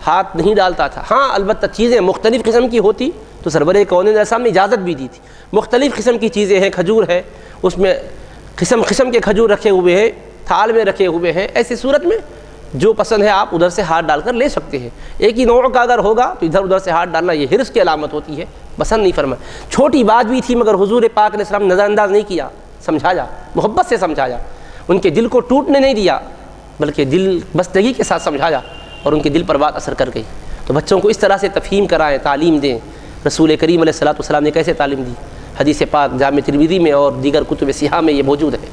ہاتھ نہیں ڈالتا تھا۔ ہاں البتہ چیزیں مختلف قسم کی ہوتی تو سرور کونین علیہ السلام نے اجازت بھی دی تھی، مختلف قسم کی چیزیں ہیں، کھجور ہے، اس میں قسم قسم کے کھجور رکھے ہوئے ہیں، تھال میں رکھے ہوئے ہیں، ایسی صورت میں جو پسند ہے آپ ادھر سے ہاتھ ڈال کر لے سکتے ہیں۔ ایک ہی نوع کا اگر ہوگا تو ادھر ادھر سے ہاتھ ڈالنا یہ حرص کی علامت ہوتی ہے، پسند نہیں فرمایا۔ چھوٹی بات بھی تھی مگر حضور پاک علیہ السلام نظر انداز نہیں کیا، سمجھایا، محبت سے سمجھایا، ان کے دل کو ٹوٹنے نہیں دیا بلکہ دل بستگی کے ساتھ سمجھایا، اور ان کے دل پر بات اثر کر گئی۔ تو بچوں کو اس طرح سے تفہیم کرائیں، تعلیم دیں۔ رسول کریم علیہ السلام نے کیسے تعلیم دی، حدیث پاک جامع ترمذی میں اور دیگر کتب سیاح میں یہ موجود ہے۔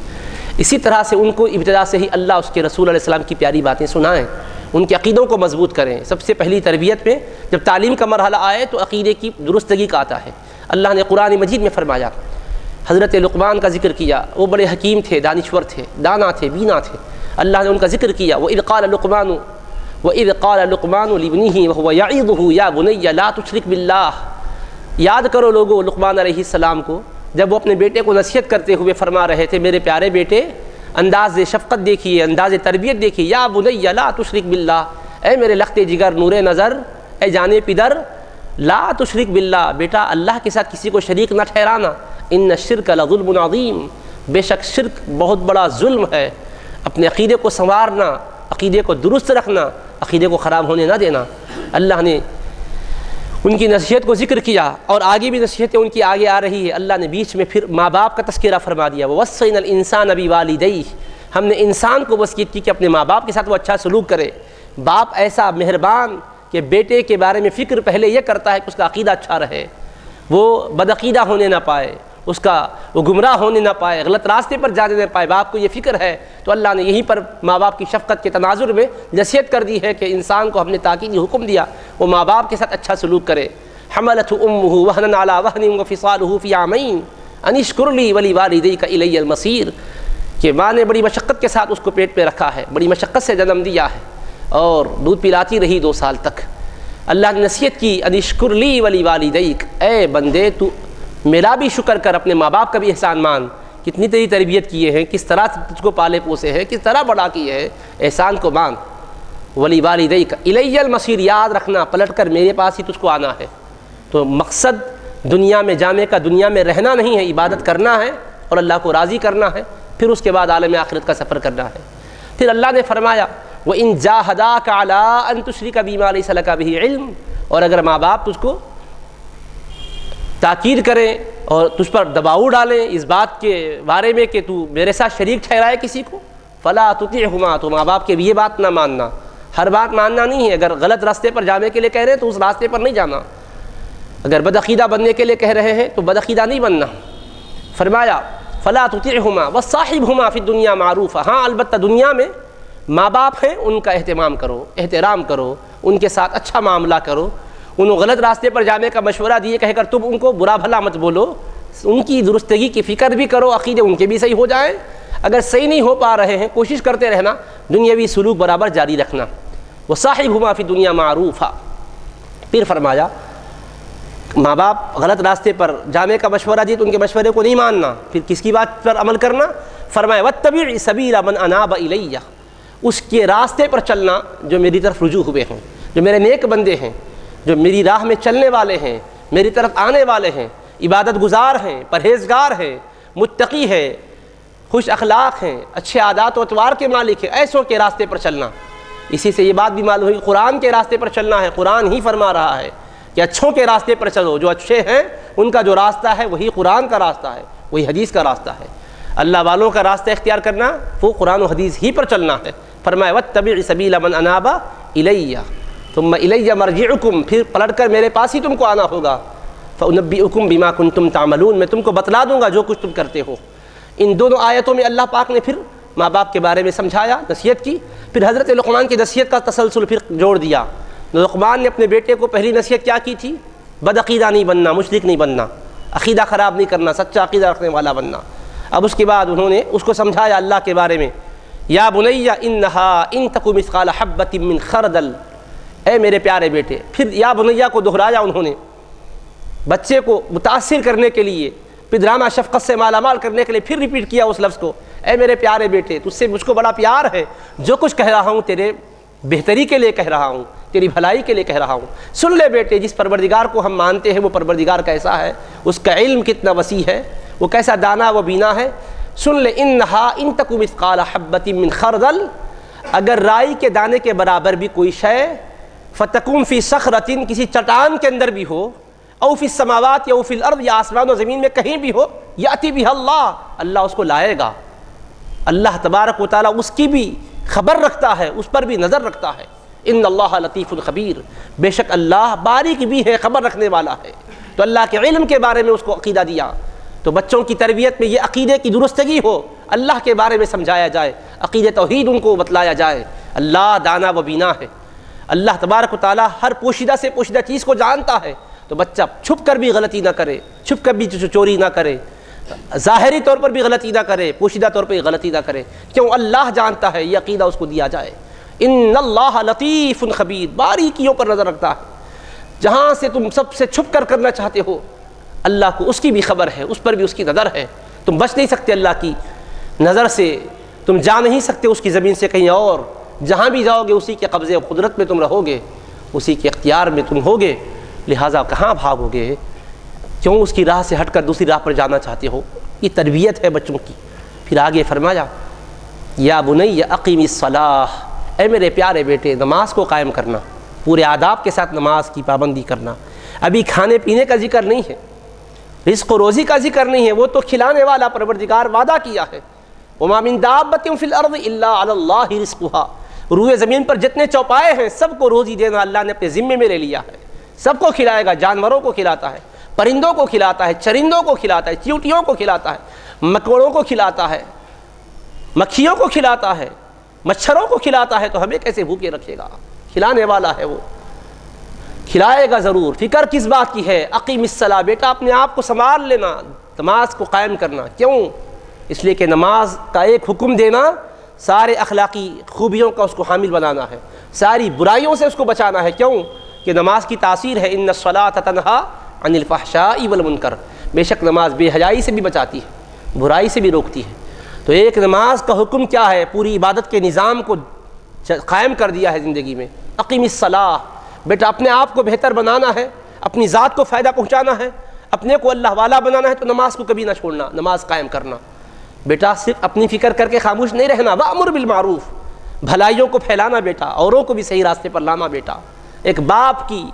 اسی طرح سے ان کو ابتدا سے ہی اللہ اس کے رسول علیہ السلام کی پیاری باتیں سنائیں، ان کے عقیدوں کو مضبوط کریں۔ سب سے پہلی تربیت میں جب تعلیم کا مرحلہ آئے تو عقیدے کی درستگی کا آتا ہے۔ اللہ نے قرآن مجید میں فرمایا، حضرت لقمان کا ذکر کیا، وہ بڑے حکیم تھے، دانشور تھے، دانا تھے، بینا تھے، اللہ نے ان کا ذکر کیا۔ وَإِذْ قَالَ لُقْمَانُ لِابْنِهِ وَهُوَ يَعِظُهُ يَا بُنَيَّ لَا تُشْرِكْ بِاللَّهِ، یاد کرو لوگو لقمان علیہ السلام کو جب وہ اپنے بیٹے کو نصیحت کرتے ہوئے فرما رہے تھے، میرے پیارے بیٹے، انداز شفقت دیکھیے، انداز تربیت دیکھیے، یا بنی لا تشرک باللہ، اے میرے لخت جگر، نور نظر، اے جانے پدر، لا تشرک باللہ، بیٹا اللہ کے ساتھ کسی کو شریک نہ ٹھہرانا، ان الشرک لظلم عظیم، بے شک شرک بہت بڑا ظلم ہے۔ اپنے عقیدے کو سنوارنا، عقیدے کو درست رکھنا، عقیدے کو خراب ہونے نہ دینا۔ اللہ نے ان کی نصیحت کو ذکر کیا، اور آگے بھی نصیحتیں ان کی آگے آ رہی ہے۔ اللہ نے بیچ میں پھر ماں باپ کا تذکرہ فرما دیا، وَوَصَّيْنَا الْإِنسَانَ بِوَالِدَيْهِ، ہم نے انسان کو وصیت کی کہ اپنے ماں باپ کے ساتھ وہ اچھا سلوک کرے۔ باپ ایسا مہربان کہ بیٹے کے بارے میں فکر پہلے یہ کرتا ہے کہ اس کا عقیدہ اچھا رہے، وہ بدعقیدہ ہونے نہ پائے، وہ گمراہ ہونے نہ پائے، غلط راستے پر جانے نہ پائے، باپ کو یہ فکر ہے۔ تو اللہ نے یہیں پر ماں باپ کی شفقت کے تناظر میں نصیحت کر دی ہے کہ انسان کو ہم نے تاکیدی حکم دیا وہ ماں باپ کے ساتھ اچھا سلوک کرے۔ حملته امه وهنا على وهن وفصاله في عامين ان اشكر لي ولوالديك الي المصير، کہ ماں نے بڑی مشقت کے ساتھ اس کو پیٹ پہ رکھا ہے، بڑی مشقت سے جنم دیا ہے، اور دودھ پلاتی رہی 2 سال تک۔ اللہ نے نصیحت کی، ان اشکر لی ولوالدیک، اے بندے تو میرا بھی شکر کر، اپنے ماں باپ کا بھی احسان مان، کتنی تیری تربیت کیے ہیں، کس طرح تجھ کو پالے پوسے ہیں، کس طرح بڑا کیے ہیں، احسان کو مان۔ ولوالدیک الی المصیر، یاد رکھنا پلٹ کر میرے پاس ہی تجھ کو آنا ہے۔ تو مقصد دنیا میں جانے کا دنیا میں رہنا نہیں ہے، عبادت کرنا ہے اور اللہ کو راضی کرنا ہے، پھر اس کے بعد عالم آخرت کا سفر کرنا ہے۔ پھر اللہ نے فرمایا وَإِن جَاهَدَاكَ عَلَىٰ أَن تُشْرِكَ بِي مَا لَيْسَ لَكَ بِهِ عِلْمٌ، اور اگر ماں باپ تجھ کو تاکید کریں اور تجھ پر دباؤ ڈالیں اس بات کے بارے میں کہ تو میرے ساتھ شریک ٹھہرائے کسی کو، فَلَا تُطِعْهُمَا، تو ماں باپ کے بھی یہ بات نہ ماننا، ہر بات ماننا نہیں ہے. اگر غلط راستے پر جانے کے لیے کہہ رہے ہیں تو اس راستے پر نہیں جانا. اگر بدعقیدہ بننے کے لیے کہہ رہے ہیں تو بدعقیدہ نہیں بننا. فرمایا فلا تطعهما وصاحبهما فی الدنیا معروفا. ہاں البتہ دنیا میں ماں باپ ہیں ان کا اہتمام کرو، احترام کرو، ان کے ساتھ اچھا معاملہ کرو. انہوں غلط راستے پر جانے کا مشورہ دیے کہہ کر تم ان کو برا بھلا مت بولو. ان کی درستگی کی فکر بھی کرو، عقیدے ان کے بھی صحیح ہو جائیں. اگر صحیح نہیں ہو پا رہے ہیں کوشش کرتے رہنا، دنیاوی سلوک برابر جاری رکھنا. وصاحبهما فی الدنیا معروفا. پھر فرمایا ماں باپ غلط راستے پر جانے کا مشورہ دیے تو ان کے مشورے کو نہیں ماننا. پھر کس کی بات پر عمل کرنا؟ فرمایا واتبع سبیل من اناب الیہ. اس کے راستے پر چلنا جو میری طرف رجوع ہوئے ہیں، جو میرے نیک بندے ہیں، جو میری راہ میں چلنے والے ہیں، میری طرف آنے والے ہیں، عبادت گزار ہیں، پرہیزگار ہیں، متقی ہیں، خوش اخلاق ہیں، اچھے عادات و اطوار کے مالک ہیں. ایسوں کے راستے پر چلنا. اسی سے یہ بات بھی معلوم ہوئی قرآن کے راستے پر چلنا ہے. قرآن ہی فرما رہا ہے کہ اچھوں کے راستے پر چلو. جو اچھے ہیں ان کا جو راستہ ہے وہی قرآن کا راستہ ہے، وہی حدیث کا راستہ ہے. اللہ والوں کا راستہ اختیار کرنا وہ قرآن و حدیث ہی پر چلنا ہے. فرمایا واتبع سبیل من اناب الیہ ثم الیہ مرجعکم. پھر پلٹ کر میرے پاس ہی تم کو آنا ہوگا. فانبئکم بما کنتم تعملون. میں تم کو بتلا دوں گا جو کچھ تم کرتے ہو. ان دونوں آیتوں میں اللہ پاک نے پھر ماں باپ کے بارے میں سمجھایا، نصیحت کی. پھر حضرت لقمان کی نصیحت کا تسلسل پھر جوڑ دیا. لقمان نے اپنے بیٹے کو پہلی نصیحت کیا کی تھی؟ بدعقیدہ نہیں بننا، مشرک نہیں بننا، عقیدہ خراب نہیں کرنا، سچا عقیدہ رکھنے والا بننا. اب اس کے بعد انہوں نے اس کو سمجھایا اللہ کے بارے میں. یا بنی انہا ان تک مثقال حبۃ من خردل. اے میرے پیارے بیٹے. پھر یا بنیا کو دہرایا انہوں نے بچے کو متاثر کرنے کے لیے، پھر ڈرامہ شفقت سے مالا مال کرنے کے لیے پھر ریپیٹ کیا اس لفظ کو. اے میرے پیارے بیٹے تجھ سے مجھ کو بڑا پیار ہے، جو کچھ کہہ رہا ہوں تیرے بہتری کے لیے کہہ رہا ہوں، تیری بھلائی کے لیے کہہ رہا ہوں. سن لے بیٹے، جس پروردگار کو ہم مانتے ہیں وہ پروردگار کیسا ہے، اس کا علم کتنا وسیع ہے، وہ کیسا دانا و بینا ہے. سن لے انہا ان تک مثقال حبۃ من خردل. اگر رائی کے دانے کے برابر بھی کوئی شے، فتکون فی صخرۃ، کسی چٹان کے اندر بھی ہو، او فی السماوات یا فی الارض، یا آسمان و زمین میں کہیں بھی ہو، یاتی بہا اللہ، اللہ اس کو لائے گا. اللہ تبارک و تعالیٰ اس کی بھی خبر رکھتا ہے، اس پر بھی نظر رکھتا ہے. ان اللہ لطیف خبیر. بے شک اللہ باریک بھی ہے، خبر رکھنے والا ہے. تو اللہ کے علم کے بارے میں اس کو عقیدہ دیا. تو بچوں کی تربیت میں یہ عقیدے کی درستگی ہو، اللہ کے بارے میں سمجھایا جائے، عقیدہ توحید ان کو بتلایا جائے. اللہ دانا و بینا ہے. اللہ تبارک و تعالیٰ ہر پوشیدہ سے پوشیدہ چیز کو جانتا ہے. تو بچہ چھپ کر بھی غلطی نہ کرے، چھپ کر بھی چوری نہ کرے، ظاہری طور پر بھی غلطی نہ کرے، پوشیدہ طور پر غلطی نہ کرے. کیوں؟ اللہ جانتا ہے. یہ عقیدہ اس کو دیا جائے. ان اللہ لطیف خبیر. باریکیوں پر نظر رکھتا ہے. جہاں سے تم سب سے چھپ کر کرنا چاہتے ہو، اللہ کو اس کی بھی خبر ہے، اس پر بھی اس کی نظر ہے. تم بچ نہیں سکتے اللہ کی نظر سے، تم جا نہیں سکتے اس کی زمین سے کہیں اور. جہاں بھی جاؤ گے اسی کے قبضے و قدرت میں تم رہو گے، اسی کے اختیار میں تم ہوگے. لہٰذا کہاں بھاگو گے؟ کیوں اس کی راہ سے ہٹ کر دوسری راہ پر جانا چاہتے ہو؟ یہ تربیت ہے بچوں کی. پھر آگے فرمایا یا بنی اقیم الصلاۃ. اے میرے پیارے بیٹے، نماز کو قائم کرنا، پورے آداب کے ساتھ نماز کی پابندی کرنا. ابھی کھانے پینے کا ذکر نہیں ہے، رزق و روزی کا ذکر نہیں ہے، وہ تو کھلانے والا پروردگار وعدہ کیا ہے. وما من دابۃ فی الارض الا علی اللہ رزقها. روئے زمین پر جتنے چوپائے ہیں سب کو روزی دینا اللہ نے اپنے ذمے میں لے لیا ہے. سب کو کھلائے گا. جانوروں کو کھلاتا ہے، پرندوں کو کھلاتا ہے، چرندوں کو کھلاتا ہے، چیونٹیوں کو کھلاتا ہے، مکوڑوں کو کھلاتا ہے، مکھیوں کو کھلاتا ہے، مچھروں کو کھلاتا ہے. تو ہمیں کیسے بھوکے رکھے گا؟ کھلانے والا ہے، وہ کھلائے گا ضرور. فکر کس بات کی ہے؟ اقیم الصلاۃ. بیٹا اپنے آپ کو سنبھال لینا، نماز کو قائم کرنا. کیوں؟ اس لیے کہ نماز کا ایک حکم دینا سارے اخلاقی خوبیوں کا اس کو حامل بنانا ہے، ساری برائیوں سے اس کو بچانا ہے. کیوں کہ نماز کی تاثیر ہے ان الصلاۃ تنہا عن الفحشاء والمنکر. بے شک نماز بے حیائی سے بھی بچاتی ہے، برائی سے بھی روکتی ہے. تو ایک نماز کا حکم کیا ہے؟ پوری عبادت کے نظام کو قائم کر دیا ہے زندگی میں. اقیم الصلاۃ. بیٹا اپنے آپ کو بہتر بنانا ہے، اپنی ذات کو فائدہ پہنچانا ہے، اپنے کو اللہ والا بنانا ہے، تو نماز کو کبھی نہ چھوڑنا، نماز قائم کرنا. بیٹا صرف اپنی فکر کر کے خاموش نہیں رہنا. وامر بالمعروف. بھلائیوں کو پھیلانا بیٹا، اوروں کو بھی صحیح راستے پر لانا بیٹا. ایک باپ کی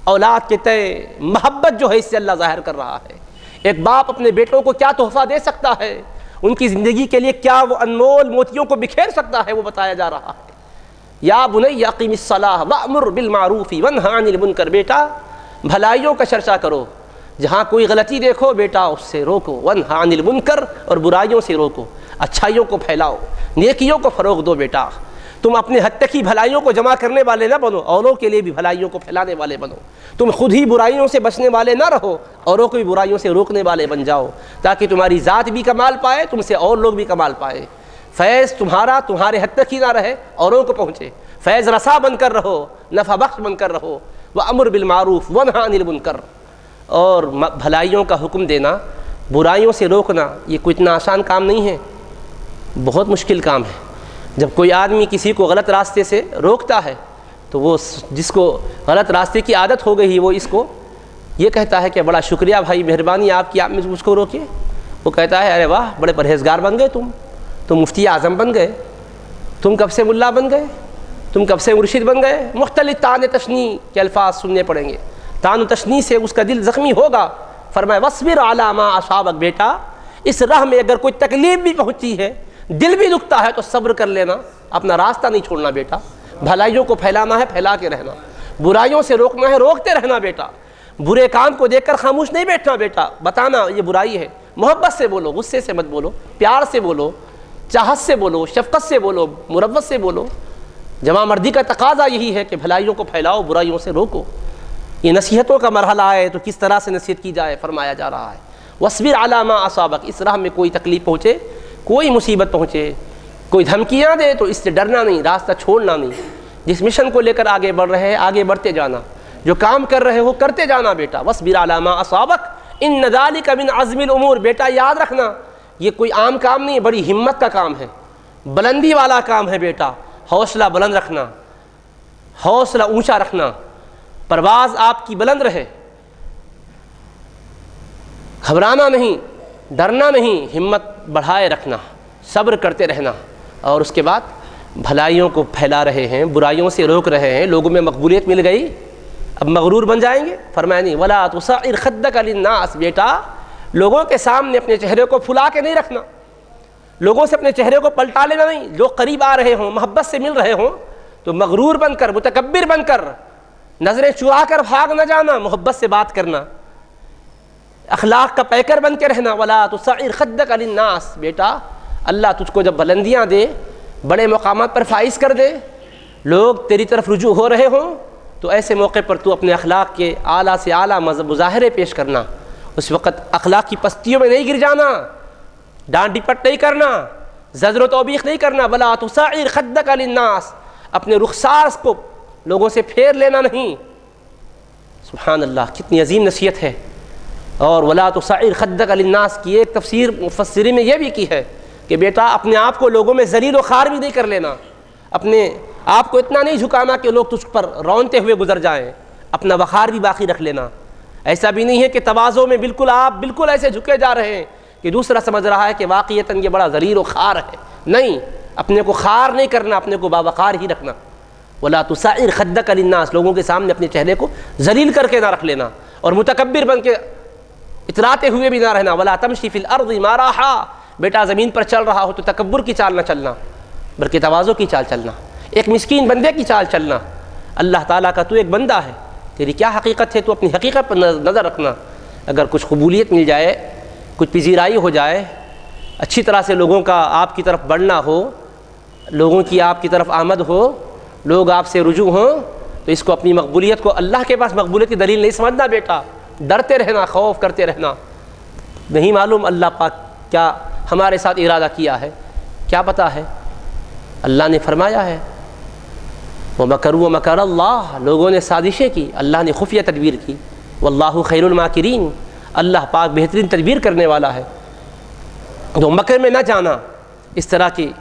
اولاد کے تئیں محبت جو ہے اس سے اللہ ظاہر کر رہا ہے. ایک باپ اپنے بیٹوں کو کیا تحفہ دے سکتا ہے، ان کی زندگی کے لیے کیا وہ انمول موتیوں کو بکھیر سکتا ہے، وہ بتایا جا رہا ہے. یا بنی اقیم الصلاۃ وامر بالمعروف وانہی عن المنکر، بیٹا بھلائیوں کا چرچا کرو، جہاں کوئی غلطی دیکھو بیٹا اس سے روکو، وانہی عن المنکر، اور برائیوں سے روکو، اچھائیوں کو پھیلاؤ، نیکیوں کو فروغ دو بیٹا۔ تم اپنے حد تک ہی بھلائیوں کو جمع کرنے والے نہ بنو، اوروں کے لیے بھی بھلائیوں کو پھیلانے والے بنو۔ تم خود ہی برائیوں سے بچنے والے نہ رہو، اوروں کو بھی برائیوں سے روکنے والے بن جاؤ، تاکہ تمہاری ذات بھی کمال پائے، تم سے اور لوگ بھی کمال پائے، فیض تمہارا تمہارے حد تک ہی نہ رہے، اوروں کو پہنچے، فیض رسا بن کر رہو، نفع بخش بن کر رہو۔ وَأَمُرْ بِالْمَعْرُوفِ وَانْهَ عَنِ الْمُنْكَرِ، اور بھلائیوں کا حکم دینا، برائیوں سے روکنا، یہ کوئی اتنا آسان کام نہیں ہے، بہت مشکل کام ہے۔ جب کوئی آدمی کسی کو غلط راستے سے روکتا ہے تو وہ جس کو غلط راستے کی عادت ہو گئی وہ اس کو یہ کہتا ہے کہ بڑا شکریہ بھائی، مہربانی آپ کی، آپ مجھ کو روکے۔ وہ کہتا ہے ارے واہ، بڑے پرہیزگار بن گئے تم مفتی اعظم بن گئے، تم کب سے ملا بن گئے، تم کب سے مرشد بن گئے۔ مختلف طعن تشنیع کے الفاظ سننے پڑیں گے، طعن و تشنیع سے اس کا دل زخمی ہوگا۔ فرمایا وَاصْبِرْ عَلَىٰ مَا أَصَابَكَ، بیٹا اس راہ میں اگر کوئی تکلیف بھی پہنچی ہے، دل بھی دکھتا ہے تو صبر کر لینا، اپنا راستہ نہیں چھوڑنا بیٹا۔ بھلائیوں کو پھیلانا ہے، پھیلا کے رہنا، برائیوں سے روکنا ہے، روکتے رہنا بیٹا۔ برے کام کو دیکھ کر خاموش نہیں بیٹھنا بیٹا، بتانا یہ برائی ہے، محبت سے بولو، غصے سے مت بولو، پیار سے بولو، چاہت سے بولو، شفقت سے بولو، مروت سے بولو۔ جمع مردی کا تقاضا یہی ہے کہ بھلائیوں کو پھیلاؤ، برائیوں سے روکو۔ یہ نصیحتوں کا مرحلہ ہے تو کس طرح سے نصیحت کی جائے فرمایا جا رہا ہے وَاصْبِرْ عَلَىٰ مَا أَصَابَكَ، اس راہ میں کوئی تکلیف پہنچے، کوئی مصیبت پہنچے، کوئی دھمکیاں دے تو اس سے ڈرنا نہیں، راستہ چھوڑنا نہیں۔ جس مشن کو لے کر آگے بڑھ رہے ہیں آگے بڑھتے جانا، جو کام کر رہے ہو کرتے جانا بیٹا۔ وَاصْبِرْ عَلَىٰ مَا أَصَابَكَ إِنَّ ذَلِكَ مِنْ عَزْمِ الْأُمُورِ، بیٹا یاد رکھنا یہ کوئی عام کام نہیں، بڑی ہمت کا کام ہے، بلندی والا کام ہے بیٹا۔ حوصلہ بلند رکھنا، حوصلہ اونچا رکھنا، پرواز آپ کی بلند رہے، گھبرانا نہیں، ڈرنا نہیں، ہمت بڑھائے رکھنا، صبر کرتے رہنا۔ اور اس کے بعد بھلائیوں کو پھیلا رہے ہیں، برائیوں سے روک رہے ہیں، لوگوں میں مقبولیت مل گئی، اب مغرور بن جائیں گے؟ فرمایا نہیں، وَلَا تُصَعِّرْ خَدَّكَ لِلنَّاسِ، بیٹا لوگوں کے سامنے اپنے چہرے کو پھلا کے نہیں رکھنا، لوگوں سے اپنے چہرے کو پلٹا لینا نہیں۔ لوگ قریب آ رہے ہوں، محبت سے مل رہے ہوں تو مغرور بن کر، متکبر بن کر، نظریں چرا کر بھاگ نہ جانا، محبت سے بات کرنا، اخلاق کا پیکر بن کے رہنا۔ وَلَا تُصَعِّرْ خَدَّكَ لِلنَّاسِ، بیٹا اللہ تجھ کو جب بلندیاں دے، بڑے مقامات پر فائز کر دے، لوگ تیری طرف رجوع ہو رہے ہوں تو ایسے موقع پر تو اپنے اخلاق کے اعلیٰ سے اعلیٰ مظاہرے پیش کرنا۔ اس وقت اخلاق کی پستیوں میں نہیں گر جانا، ڈانٹ ڈپٹ نہیں کرنا، زجر و توبیخ نہیں کرنا۔ وَلَا تُصَعِّرْ خَدَّكَ لِلنَّاسِ، اپنے رخسار کو لوگوں سے پھیر لینا نہیں۔ سبحان اللہ، کتنی عظیم نصیحت ہے۔ اور وَلَا تُصَعِّرْ خَدَّكَ لِلنَّاسِ کی ایک تفسیر مفسرین نے یہ بھی کی ہے کہ بیٹا اپنے آپ کو لوگوں میں ذلیل و خوار بھی نہیں کر لینا، اپنے آپ کو اتنا نہیں جھکانا کہ لوگ تجھ پر رونتے ہوئے گزر جائیں، اپنا وقار بھی باقی رکھ لینا۔ ایسا بھی نہیں ہے کہ تواضع میں آپ بالکل ایسے جھکے جا رہے ہیں کہ دوسرا سمجھ رہا ہے کہ واقعتاً یہ بڑا ذلیل و خوار ہے۔ نہیں، اپنے کو خوار نہیں کرنا، اپنے کو باوقار ہی رکھنا۔ وَلَا تُصَعِّرْ خَدَّكَ لِلنَّاسِ، لوگوں کے سامنے اپنے چہرے کو ذلیل کر کے نہ رکھ لینا، اور متکبر بن کے اتراتے ہوئے بھی نہ رہنا۔ وَلَا تَمْشِ فِي الْأَرْضِ مَرَحًا، بیٹا زمین پر چل رہا ہو تو تکبر کی چال نہ چلنا، بلکہ تواضع کی چال چلنا، ایک مسکین بندے کی چال چلنا۔ اللہ تعالیٰ کا تو ایک بندہ ہے، تیری کیا حقیقت ہے، تو اپنی حقیقت پر نظر رکھنا۔ اگر کچھ قبولیت مل جائے، کچھ پذیرائی ہو جائے، اچھی طرح سے لوگوں کا آپ کی طرف بڑھنا ہو، لوگوں کی آپ کی طرف آمد ہو، لوگ آپ سے رجوع ہوں، تو اس کو اپنی مقبولیت کو اللہ کے پاس مقبولیت کی دلیل نہیں سمجھنا بیٹا۔ ڈرتے رہنا، خوف کرتے رہنا، نہیں معلوم اللہ پاک کیا ہمارے ساتھ ارادہ کیا ہے، کیا پتہ ہے۔ اللہ نے فرمایا ہے وَمَكَرُوا وَمَكَرَ اللَّهُ، لوگوں نے سازشیں کی، اللہ نے خفیہ تدبیر کی۔ وَاللَّهُ خَيْرُ الْمَاكِرِينَ، اللہ پاک بہترین تدبیر کرنے والا ہے۔ تو مکر میں نہ جانا، اس طرح کی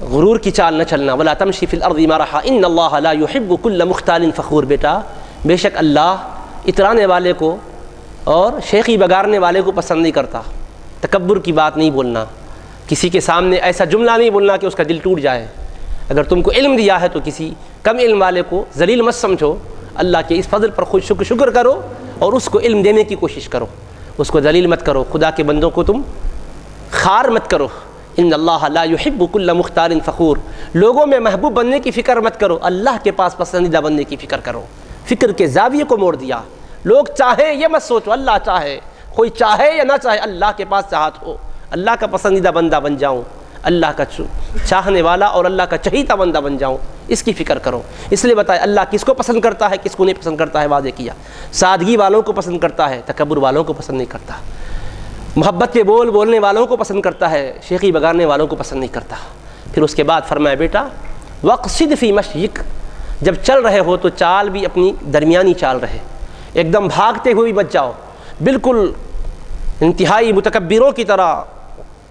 غرور کی چال نہ چلنا۔ وَلَا تَمْشِ فِي الْأَرْضِ مَرَحًا إِنَّ اللَّهَ لَا يُحِبُّ كُلَّ مُخْتَالٍ فَخُورٍ، بیٹا بے شک اللہ اترانے والے کو اور شیخی بگارنے والے کو پسند نہیں کرتا۔ تکبر کی بات نہیں بولنا، کسی کے سامنے ایسا جملہ نہیں بولنا کہ اس کا دل ٹوٹ جائے۔ اگر تم کو علم دیا ہے تو کسی کم علم والے کو ذلیل مت سمجھو، اللہ کے اس فضل پر خود شکر کرو اور اس کو علم دینے کی کوشش کرو، اس کو ذلیل مت کرو۔ خدا کے بندوں کو تم خار مت کرو، ان اللہ لا یحب کل مختار فخور، لوگوں میں محبوب بننے کی فکر مت کرو، اللہ کے پاس پسندیدہ بننے کی فکر کرو۔ فکر کے زاویے کو موڑ دیا، لوگ چاہیں یہ مت سوچو، اللہ چاہے، کوئی چاہے یا نہ چاہے اللہ کے پاس چاہت ہو، اللہ کا پسندیدہ بندہ بن جاؤں، اللہ کا چاہنے والا اور اللہ کا چہیتا بندہ بن جاؤں، اس کی فکر کرو۔ اس لیے بتایا اللہ کس کو پسند کرتا ہے، کس کو نہیں پسند کرتا ہے، واضح کیا۔ سادگی والوں کو پسند کرتا ہے، تکبر والوں کو پسند نہیں کرتا۔ محبت کے بول بولنے والوں کو پسند کرتا ہے، شیخی بگاڑنے والوں کو پسند نہیں کرتا۔ پھر اس کے بعد فرمایا بیٹا وقصد فی مشیک، جب چل رہے ہو تو چال بھی اپنی درمیانی چال رہے، ایک دم بھاگتے ہوئے مت جاؤ، بالکل انتہائی متکبروں کی طرح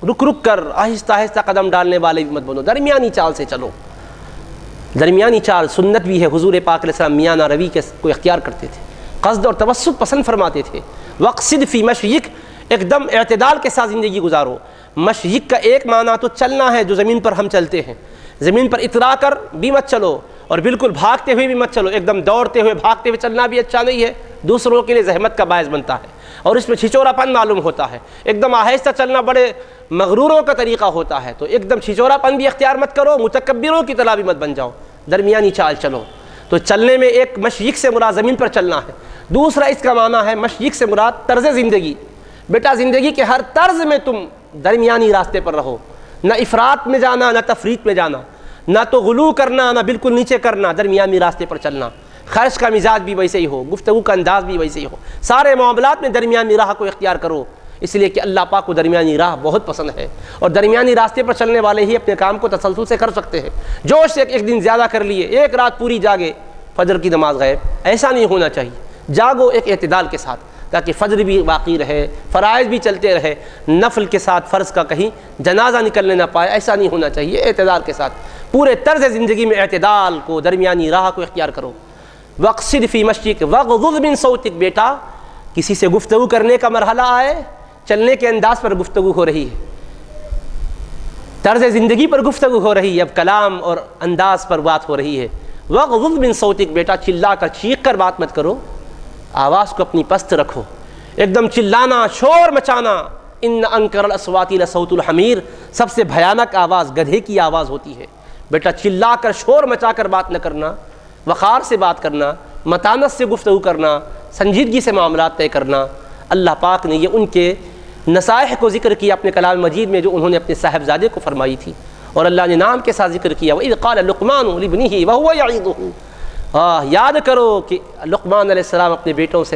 رک رک کر آہستہ آہستہ قدم ڈالنے والے بھی مت بنو، درمیانی چال سے چلو۔ درمیانی چال سنت بھی ہے، حضور پاک علیہ السلام میانہ روی کو اختیار کرتے تھے، قصد اور توسط پسند فرماتے تھے۔ وقصد فی مشیک، ایک دم اعتدال کے ساتھ زندگی گزارو۔ مشیک کا ایک معنی تو چلنا ہے، جو زمین پر ہم چلتے ہیں، زمین پر اترا کر بھی مت چلو اور بالکل بھاگتے ہوئے بھی مت چلو، ایک دم دوڑتے ہوئے بھاگتے ہوئے چلنا بھی اچھا نہیں ہے، دوسروں کے لیے زحمت کا باعث بنتا ہے اور اس میں چھچورا پن معلوم ہوتا ہے۔ ایک دم آہستہ چلنا بڑے مغروروں کا طریقہ ہوتا ہے، تو ایک دم چھچورا پن بھی اختیار مت کرو، متکبروں کی طرح بھی مت بن جاؤ، درمیانی چال چلو۔ تو چلنے میں ایک مشیک سے مراد زمین پر چلنا ہے، دوسرا اس کا معنی ہے مشیک سے مراد طرز زندگی۔ بیٹا زندگی کے ہر طرز میں تم درمیانی راستے پر رہو، نہ افراط میں جانا نہ تفریط میں جانا، نہ تو غلو کرنا نہ بالکل نیچے کرنا، درمیانی راستے پر چلنا۔ خرچ کا مزاج بھی ویسے ہی ہو، گفتگو کا انداز بھی ویسے ہی ہو، سارے معاملات میں درمیانی راہ کو اختیار کرو، اس لیے کہ اللہ پاک کو درمیانی راہ بہت پسند ہے، اور درمیانی راستے پر چلنے والے ہی اپنے کام کو تسلسل سے کر سکتے ہیں۔ جوش سے ایک دن زیادہ کر لیے، ایک رات پوری جاگے، فجر کی نماز غائب، ایسا نہیں ہونا چاہیے۔ جاگو ایک اعتدال کے ساتھ، تاکہ فجر بھی باقی رہے، فرائض بھی چلتے رہے، نفل کے ساتھ فرض کا کہیں جنازہ نکلنے نہ پائے، ایسا نہیں ہونا چاہیے۔ اعتدال کے ساتھ پورے طرز زندگی میں اعتدال کو، درمیانی راہ کو اختیار کرو۔ وقصد فی مشیک وغضض من صوتک، بیٹا کسی سے گفتگو کرنے کا مرحلہ آئے، چلنے کے انداز پر گفتگو ہو رہی ہے، طرز زندگی پر گفتگو ہو رہی ہے، اب کلام اور انداز پر بات ہو رہی ہے۔ وغضض من صوتک، بیٹا چلا کر چیخ کر بات مت کرو، آواز کو اپنی پست رکھو، ایک دم چلانا، شور مچانا۔ ان انکر الاصوات لصوت الحمیر، سب سے بھیانک آواز گدھے کی آواز ہوتی ہے۔ بیٹا چلا کر شور مچا کر بات نہ کرنا، وقار سے بات کرنا، متانت سے گفتگو کرنا، سنجیدگی سے معاملات طے کرنا۔ اللہ پاک نے یہ ان کے نصائح کو ذکر کیا اپنے کلام مجید میں، جو انہوں نے اپنے صاحبزادے کو فرمائی تھی، اور اللہ نے نام کے ساتھ ذکر کیا، وَإِذْ قَالَ لُقْمَانُ لِابْنِهِ وَهُوَ يَعِظُهُ۔ یاد کرو کہ لقمان علیہ السلام اپنے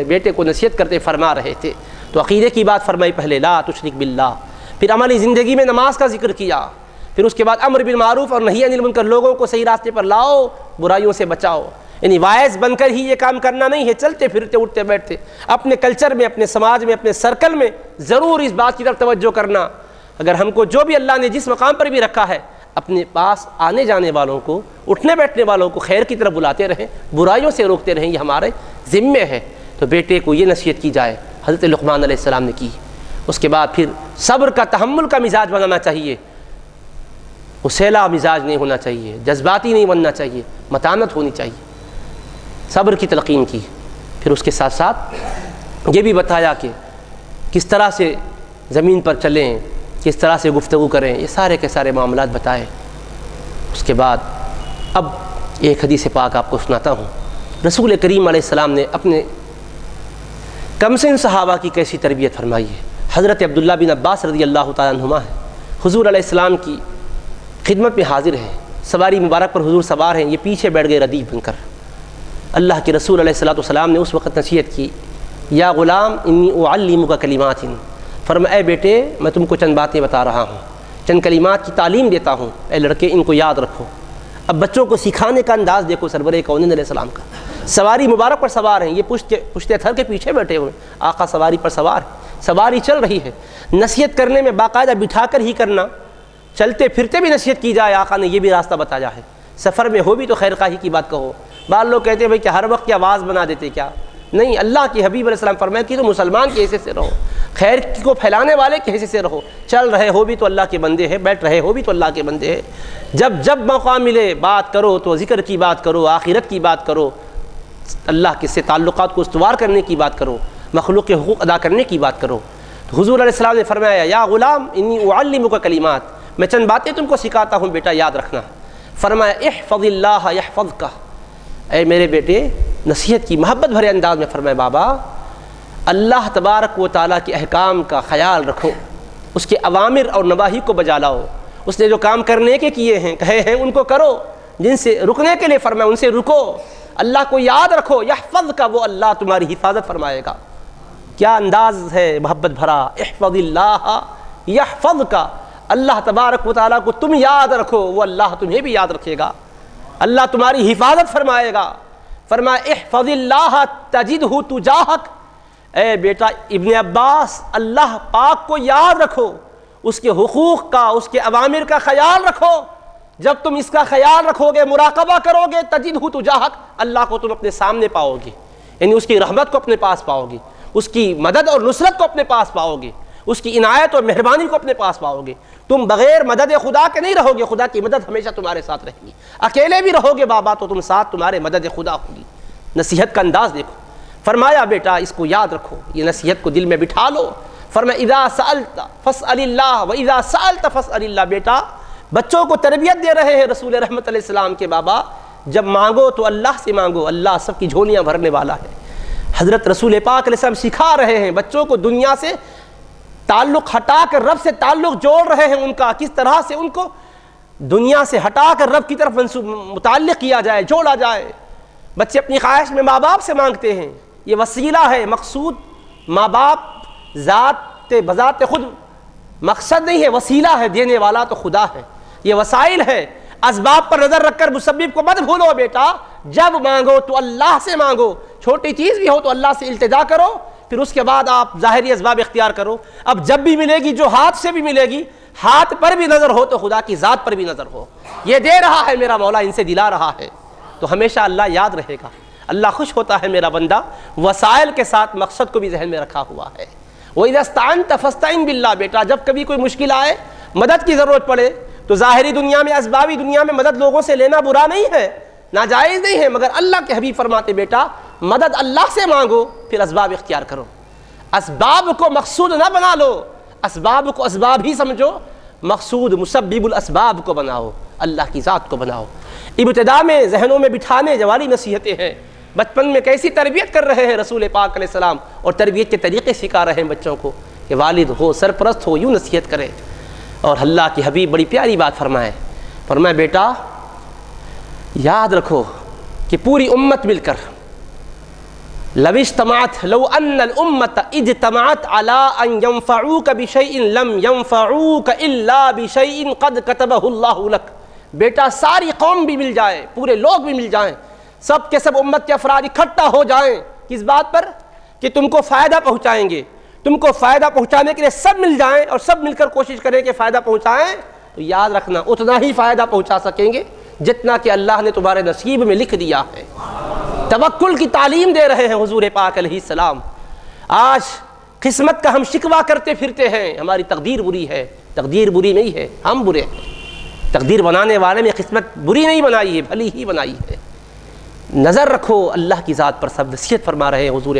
بیٹے کو نصیحت کرتے فرما رہے تھے، تو عقیدے کی بات فرمائی پہلے، لا تشرک باللہ، پھر عملی زندگی میں نماز کا ذکر کیا، پھر اس کے بعد امر بالمعروف اور نہی عن المنکر، لوگوں کو صحیح راستے پر لاؤ، برائیوں سے بچاؤ۔ یعنی وائز بن کر ہی یہ کام کرنا نہیں ہے، چلتے پھرتے اٹھتے بیٹھتے اپنے کلچر میں، اپنے سماج میں، اپنے سرکل میں ضرور اس بات کی طرف توجہ کرنا۔ اگر ہم کو جو بھی اللہ نے جس مقام پر بھی رکھا ہے، اپنے پاس آنے جانے والوں کو، اٹھنے بیٹھنے والوں کو خیر کی طرف بلاتے رہیں، برائیوں سے روکتے رہیں، یہ ہمارے ذمے ہے۔ تو بیٹے کو یہ نصیحت کی جائے، حضرت لقمان علیہ السلام نے کی۔ اس کے بعد پھر صبر کا، تحمل کا مزاج بنانا چاہیے، اسیلا مزاج نہیں ہونا چاہیے، جذباتی نہیں بننا چاہیے، متانت ہونی چاہیے، صبر کی تلقین کی۔ پھر اس کے ساتھ ساتھ یہ بھی بتایا کہ کس طرح سے زمین پر چلیں، کس طرح سے گفتگو کریں، یہ سارے کے سارے معاملات بتائے۔ اس کے بعد اب ایک حدیث پاک آپ کو سناتا ہوں۔ رسول کریم علیہ السلام نے اپنے کمسن صحابہ کی کیسی تربیت فرمائی ہے۔ حضرت عبداللہ بن عباس رضی اللہ تعالیٰ عنہما ہے، حضور علیہ السلام کی خدمت میں حاضر ہیں، سواری مبارک پر حضور سوار ہیں، یہ پیچھے بیٹھ گئے ردیف بن کر۔ اللہ کے رسول علیہ السلام نے اس وقت نصیحت کی، یا غلام انی اعلمک کلمات، فرمایا اے بیٹے میں تم کو چند باتیں بتا رہا ہوں، چند کلمات کی تعلیم دیتا ہوں، اے لڑکے ان کو یاد رکھو۔ اب بچوں کو سکھانے کا انداز دیکھو سرور کونین علیہ السلام کا، سواری مبارک پر سوار ہیں، یہ پشتے تھر کے پیچھے بیٹھے ہوئے، آقا سواری پر سوار ہے، سواری چل رہی ہے۔ نصیحت کرنے میں باقاعدہ بٹھا کر ہی کرنا، چلتے پھرتے بھی نصیحت کی جائے، آقا نے یہ بھی راستہ بتایا ہے۔ سفر میں ہو بھی تو خیر خواہی کی بات کہو۔ بعض لوگ کہتے ہیں بھائی کہ ہر وقت کی آواز بنا دیتے کیا؟ نہیں، اللہ کے حبیب علیہ السلام فرمایا کہ تو مسلمان کی حیثیت سے رہو، خیر کو پھیلانے والے کی حیثیت سے رہو، چل رہے ہو بھی تو اللہ کے بندے ہیں، بیٹھ رہے ہو بھی تو اللہ کے بندے ہیں۔ جب موقع ملے بات کرو تو ذکر کی بات کرو، آخرت کی بات کرو، اللہ کے سے تعلقات کو استوار کرنے کی بات کرو، مخلوق کے حقوق ادا کرنے کی بات کرو۔ تو حضور علیہ السلام نے فرمایا یا غلام انی اعلمک کلمات، میں چند باتیں تم کو سکھاتا ہوں بیٹا، یاد رکھنا۔ فرمایا احفظ اللہ یحفظک، اے میرے بیٹے نصیحت کی محبت بھرے انداز میں فرمایا بابا اللہ تبارک و تعالیٰ کے احکام کا خیال رکھو، اس کے اوامر اور نواہی کو بجا لاؤ، اس نے جو کام کرنے کے کیے ہیں کہے ہیں ان کو کرو، جن سے رکنے کے لیے فرمایا ان سے رکو، اللہ کو یاد رکھو، یحفظک، وہ اللہ تمہاری حفاظت فرمائے گا۔ کیا انداز ہے محبت بھرا، احفظ اللہ یحفظک، اللہ تبارک و تعالیٰ کو تم یاد رکھو، وہ اللہ تمہیں بھی یاد رکھے گا، اللہ تمہاری حفاظت فرمائے گا۔ فرمایا احفظ اللہ تجدہ تجاہک، اے بیٹا ابن عباس اللہ پاک کو یاد رکھو، اس کے حقوق کا، اس کے اوامر کا خیال رکھو، جب تم اس کا خیال رکھو گے، مراقبہ کرو گے، تجدہ تجاہک، اللہ کو تم اپنے سامنے پاؤ گے، یعنی اس کی رحمت کو اپنے پاس پاؤ گے، اس کی مدد اور نصرت کو اپنے پاس پاؤ گے، اس کی عنایت اور مہربانی کو اپنے پاس پاؤ گے۔ تم بغیر مدد خدا کے نہیں رہو گے، خدا کی مدد ہمیشہ تمہارے ساتھ رہے گی۔ اکیلے بھی رہو گے بابا تو تم ساتھ تمہارے مدد خدا ہوگی۔ نصیحت کا انداز دیکھو، فرمایا بیٹا اس کو یاد رکھو، یہ نصیحت کو دل میں بٹھا لو۔ فرمایا اذا سألت فاسأل اللہ واذا سألت فاسأل اللہ، بیٹا بچوں کو تربیت دے رہے ہیں رسول رحمت علیہ السلام کے بابا، جب مانگو تو اللہ سے مانگو، اللہ سب کی جھولیاں بھرنے والا ہے۔ حضرت رسول پاک علیہ السلام سکھا رہے ہیں بچوں کو دنیا سے تعلق ہٹا کر رب سے تعلق جوڑ رہے ہیں، ان کا کس طرح سے ان کو دنیا سے ہٹا کر رب کی طرف متعلق کیا جائے، جوڑا جائے۔ بچے اپنی خواہش میں ماں باپ سے مانگتے ہیں، یہ وسیلہ ہے، مقصود ماں باپ ذات بذات خود مقصد نہیں ہے، وسیلہ ہے، دینے والا تو خدا ہے، یہ وسائل ہے۔ اسباب پر نظر رکھ کر مسبب کو مت بھولو بیٹا، جب مانگو تو اللہ سے مانگو، چھوٹی چیز بھی ہو تو اللہ سے التجا کرو، پھر اس کے بعد آپ ظاہری اسباب اختیار کرو۔ اب جب بھی ملے گی جو ہاتھ سے بھی ملے گی، ہاتھ پر بھی نظر ہو تو خدا کی ذات پر بھی نظر ہو، یہ دے رہا ہے میرا مولا، ان سے دلا رہا ہے، تو ہمیشہ اللہ یاد رہے گا، اللہ خوش ہوتا ہے میرا بندہ وسائل کے ساتھ مقصد کو بھی ذہن میں رکھا ہوا ہے۔ وَإِذَا اسْتَعَنْتَ فَاسْتَعِنْ بِاللَّهِ، بیٹا جب کبھی کوئی مشکل آئے، مدد کی ضرورت پڑے تو ظاہری دنیا میں، اسبابی دنیا میں مدد لوگوں سے لینا برا نہیں ہے، ناجائز نہیں ہے، مگر اللہ کے حبیب فرماتے بیٹا مدد اللہ سے مانگو، پھر اسباب اختیار کرو۔ اسباب کو مقصود نہ بنا لو، اسباب کو اسباب ہی سمجھو، مقصود مسبب الاسباب کو بناؤ، اللہ کی ذات کو بناؤ۔ ابتدا میں ذہنوں میں بٹھانے والی نصیحتیں ہیں، بچپن میں کیسی تربیت کر رہے ہیں رسول پاک علیہ السلام، اور تربیت کے طریقے سکھا رہے ہیں بچوں کو کہ والد ہو، سرپرست ہو، یوں نصیحت کرے۔ اور اللہ کی حبیب بڑی پیاری بات فرمائے بیٹا یاد رکھو کہ پوری امت مل کر لو ان الامت اجتمعت على ان ينفعوك بشيء لم ينفعوك الا بشيء قد كتبه الله لك، بیٹا ساری قوم بھی مل جائے، پورے لوگ بھی مل جائیں، سب کے سب امت کے افراد اکٹھا ہو جائیں، کس بات پر؟ کہ تم کو فائدہ پہنچائیں گے، تم کو فائدہ پہنچانے کے لیے سب مل جائیں اور سب مل کر کوشش کریں کہ فائدہ پہنچائیں، تو یاد رکھنا اتنا ہی فائدہ پہنچا سکیں گے جتنا کہ اللہ نے تمہارے نصیب میں لکھ دیا ہے۔ توکل کی تعلیم دے رہے ہیں حضور پاک علیہ السلام۔ آج قسمت کا ہم شکوہ کرتے پھرتے ہیں، ہماری تقدیر بری ہے، تقدیر بری نہیں ہے، ہم برے ہیں، تقدیر بنانے والے نے قسمت بری نہیں بنائی ہے، بھلی ہی بنائی ہے۔ نظر رکھو اللہ کی ذات پر، سب نصیحت فرما رہے ہیں حضور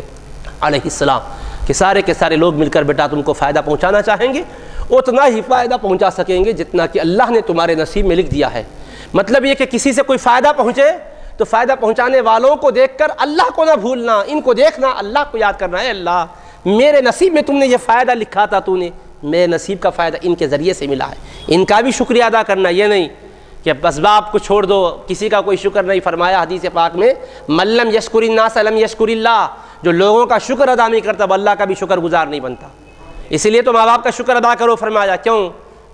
علیہ السلام کہ سارے کے سارے لوگ مل کر بیٹا تم کو فائدہ پہنچانا چاہیں گے، اتنا ہی فائدہ پہنچا سکیں گے جتنا کہ اللہ نے تمہارے نصیب میں لکھ دیا ہے۔ مطلب یہ کہ کسی سے کوئی فائدہ پہنچے تو فائدہ پہنچانے والوں کو دیکھ کر اللہ کو نہ بھولنا، ان کو دیکھنا، اللہ کو یاد کرنا، اے اللہ میرے نصیب میں تم نے یہ فائدہ لکھا تھا، تو نے میرے نصیب کا فائدہ ان کے ذریعے سے ملا ہے، ان کا بھی شکریہ ادا کرنا، یہ نہیں کہ اسباب کو چھوڑ دو، کسی کا کوئی شکر نہیں۔ فرمایا حدیث پاک میں من لم یشکر الناس لم یشکر اللہ، جو لوگوں کا شکر ادا نہیں کرتا وہ اللہ کا بھی شکر گزار نہیں بنتا۔ اسی لیے تو ماں باپ کا شکر ادا کرو، فرمایا کیوں؟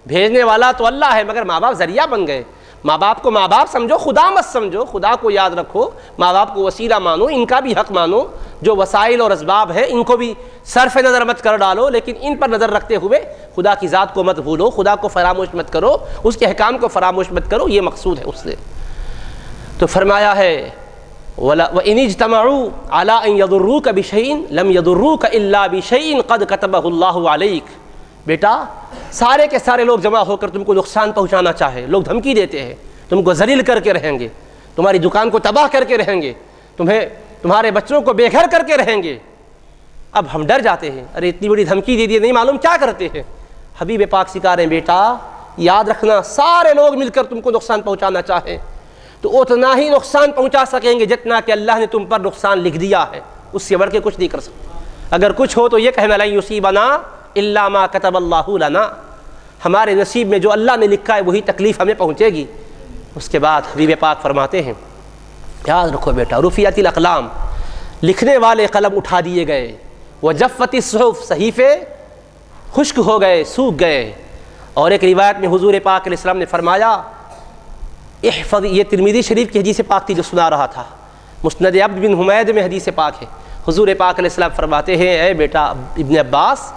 بھیجنے والا تو اللہ ہے مگر ماں باپ ذریعہ بن گئے۔ ماں باپ کو ماں باپ سمجھو، خدا مت سمجھو، خدا کو یاد رکھو، ماں باپ کو وسیلہ مانو، ان کا بھی حق مانو، جو وسائل اور اسباب ہے ان کو بھی صرف نظر مت کر ڈالو، لیکن ان پر نظر رکھتے ہوئے خدا کی ذات کو مت بھولو، خدا کو فراموش مت کرو، اس کے احکام کو فراموش مت کرو، یہ مقصود ہے اس سے۔ تو فرمایا ہے وَإِنِ اجْتَمَعُوا عَلَىٰ أَن يَضُرُّوكَ بِشَيْءٍ لَمْ يَضُرُّوكَ إِلَّا بِشَيْءٍ قَدْ كَتَبَهُ اللَّهُ عَلَيْكَ، بیٹا سارے کے سارے لوگ جمع ہو کر تم کو نقصان پہنچانا چاہے، لوگ دھمکی دیتے ہیں، تم کو ذلیل کر کے رہیں گے، تمہاری دکان کو تباہ کر کے رہیں گے، تمہارے بچوں کو بے گھر کر کے رہیں گے۔ اب ہم ڈر جاتے ہیں، ارے اتنی بڑی دھمکی دے دی، نہیں معلوم کیا کرتے ہیں۔ حبیب پاک سکھا رہے ہیں بیٹا یاد رکھنا سارے لوگ مل کر تم کو نقصان پہنچانا چاہیں تو اتنا ہی نقصان پہنچا سکیں گے جتنا کہ اللہ نے تم پر نقصان لکھ دیا ہے، اس سے بڑھ کے کچھ نہیں کر سکتے۔ اگر کچھ ہو تو یہ کہنا لن یصیبنا الا ما کتب اللہ لنا، ہمارے نصیب میں جو اللہ نے لکھا ہے وہی تکلیف ہمیں پہنچے گی۔ اس کے بعد حبیب پاک فرماتے ہیں یاد رکھو بیٹا، رفعت الاقلام، لکھنے والے قلم اٹھا دیے گئے، وجفت الصحف، صحیفے خشک ہو گئے، سوکھ گئے۔ اور ایک روایت میں حضور پاک علیہ السلام نے فرمایا احفظ، یہ ترمذی شریف کی حدیث پاک تھی جو سنا رہا تھا، مسند عبد بن حمید میں حدیث پاک ہے۔ حضور پاک علیہ السلام فرماتے ہیں اے بیٹا ابن عباس،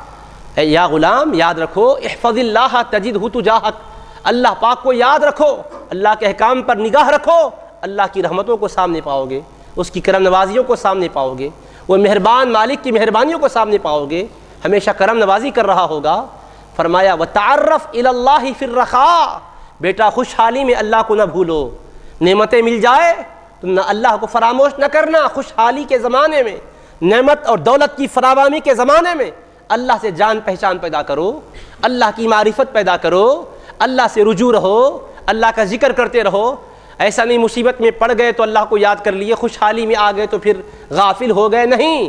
اے یا غلام، یاد رکھو احفظ اللہ تجدہ تجاہک، اللہ پاک کو یاد رکھو، اللہ کے احکام پر نگاہ رکھو، اللہ کی رحمتوں کو سامنے پاؤ گے، اس کی کرم نوازیوں کو سامنے پاؤ گے، وہ مہربان مالک کی مہربانیوں کو سامنے پاؤ گے، ہمیشہ کرم نوازی کر رہا ہوگا۔ فرمایا وتعرف الی اللہ فی الرخاء، بیٹا خوشحالی میں اللہ کو نہ بھولو، نعمتیں مل جائے تم نہ اللہ کو فراموش نہ کرنا، خوشحالی کے زمانے میں، نعمت اور دولت کی فراوانی کے زمانے میں اللہ سے جان پہچان پیدا کرو، اللہ کی معرفت پیدا کرو، اللہ سے رجوع رہو، اللہ کا ذکر کرتے رہو۔ ایسا نہیں مصیبت میں پڑ گئے تو اللہ کو یاد کر لیے، خوشحالی میں آ گئے تو پھر غافل ہو گئے، نہیں۔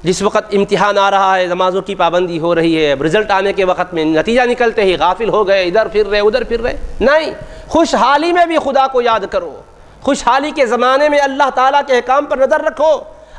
جس وقت امتحان آ رہا ہے، نمازوں کی پابندی ہو رہی ہے، اب رزلٹ آنے کے وقت میں نتیجہ نکلتے ہی غافل ہو گئے، ادھر پھر رہے ادھر پھر رہے، نہیں، خوشحالی میں بھی خدا کو یاد کرو، خوشحالی کے زمانے میں اللہ تعالیٰ کے احکام پر نظر رکھو،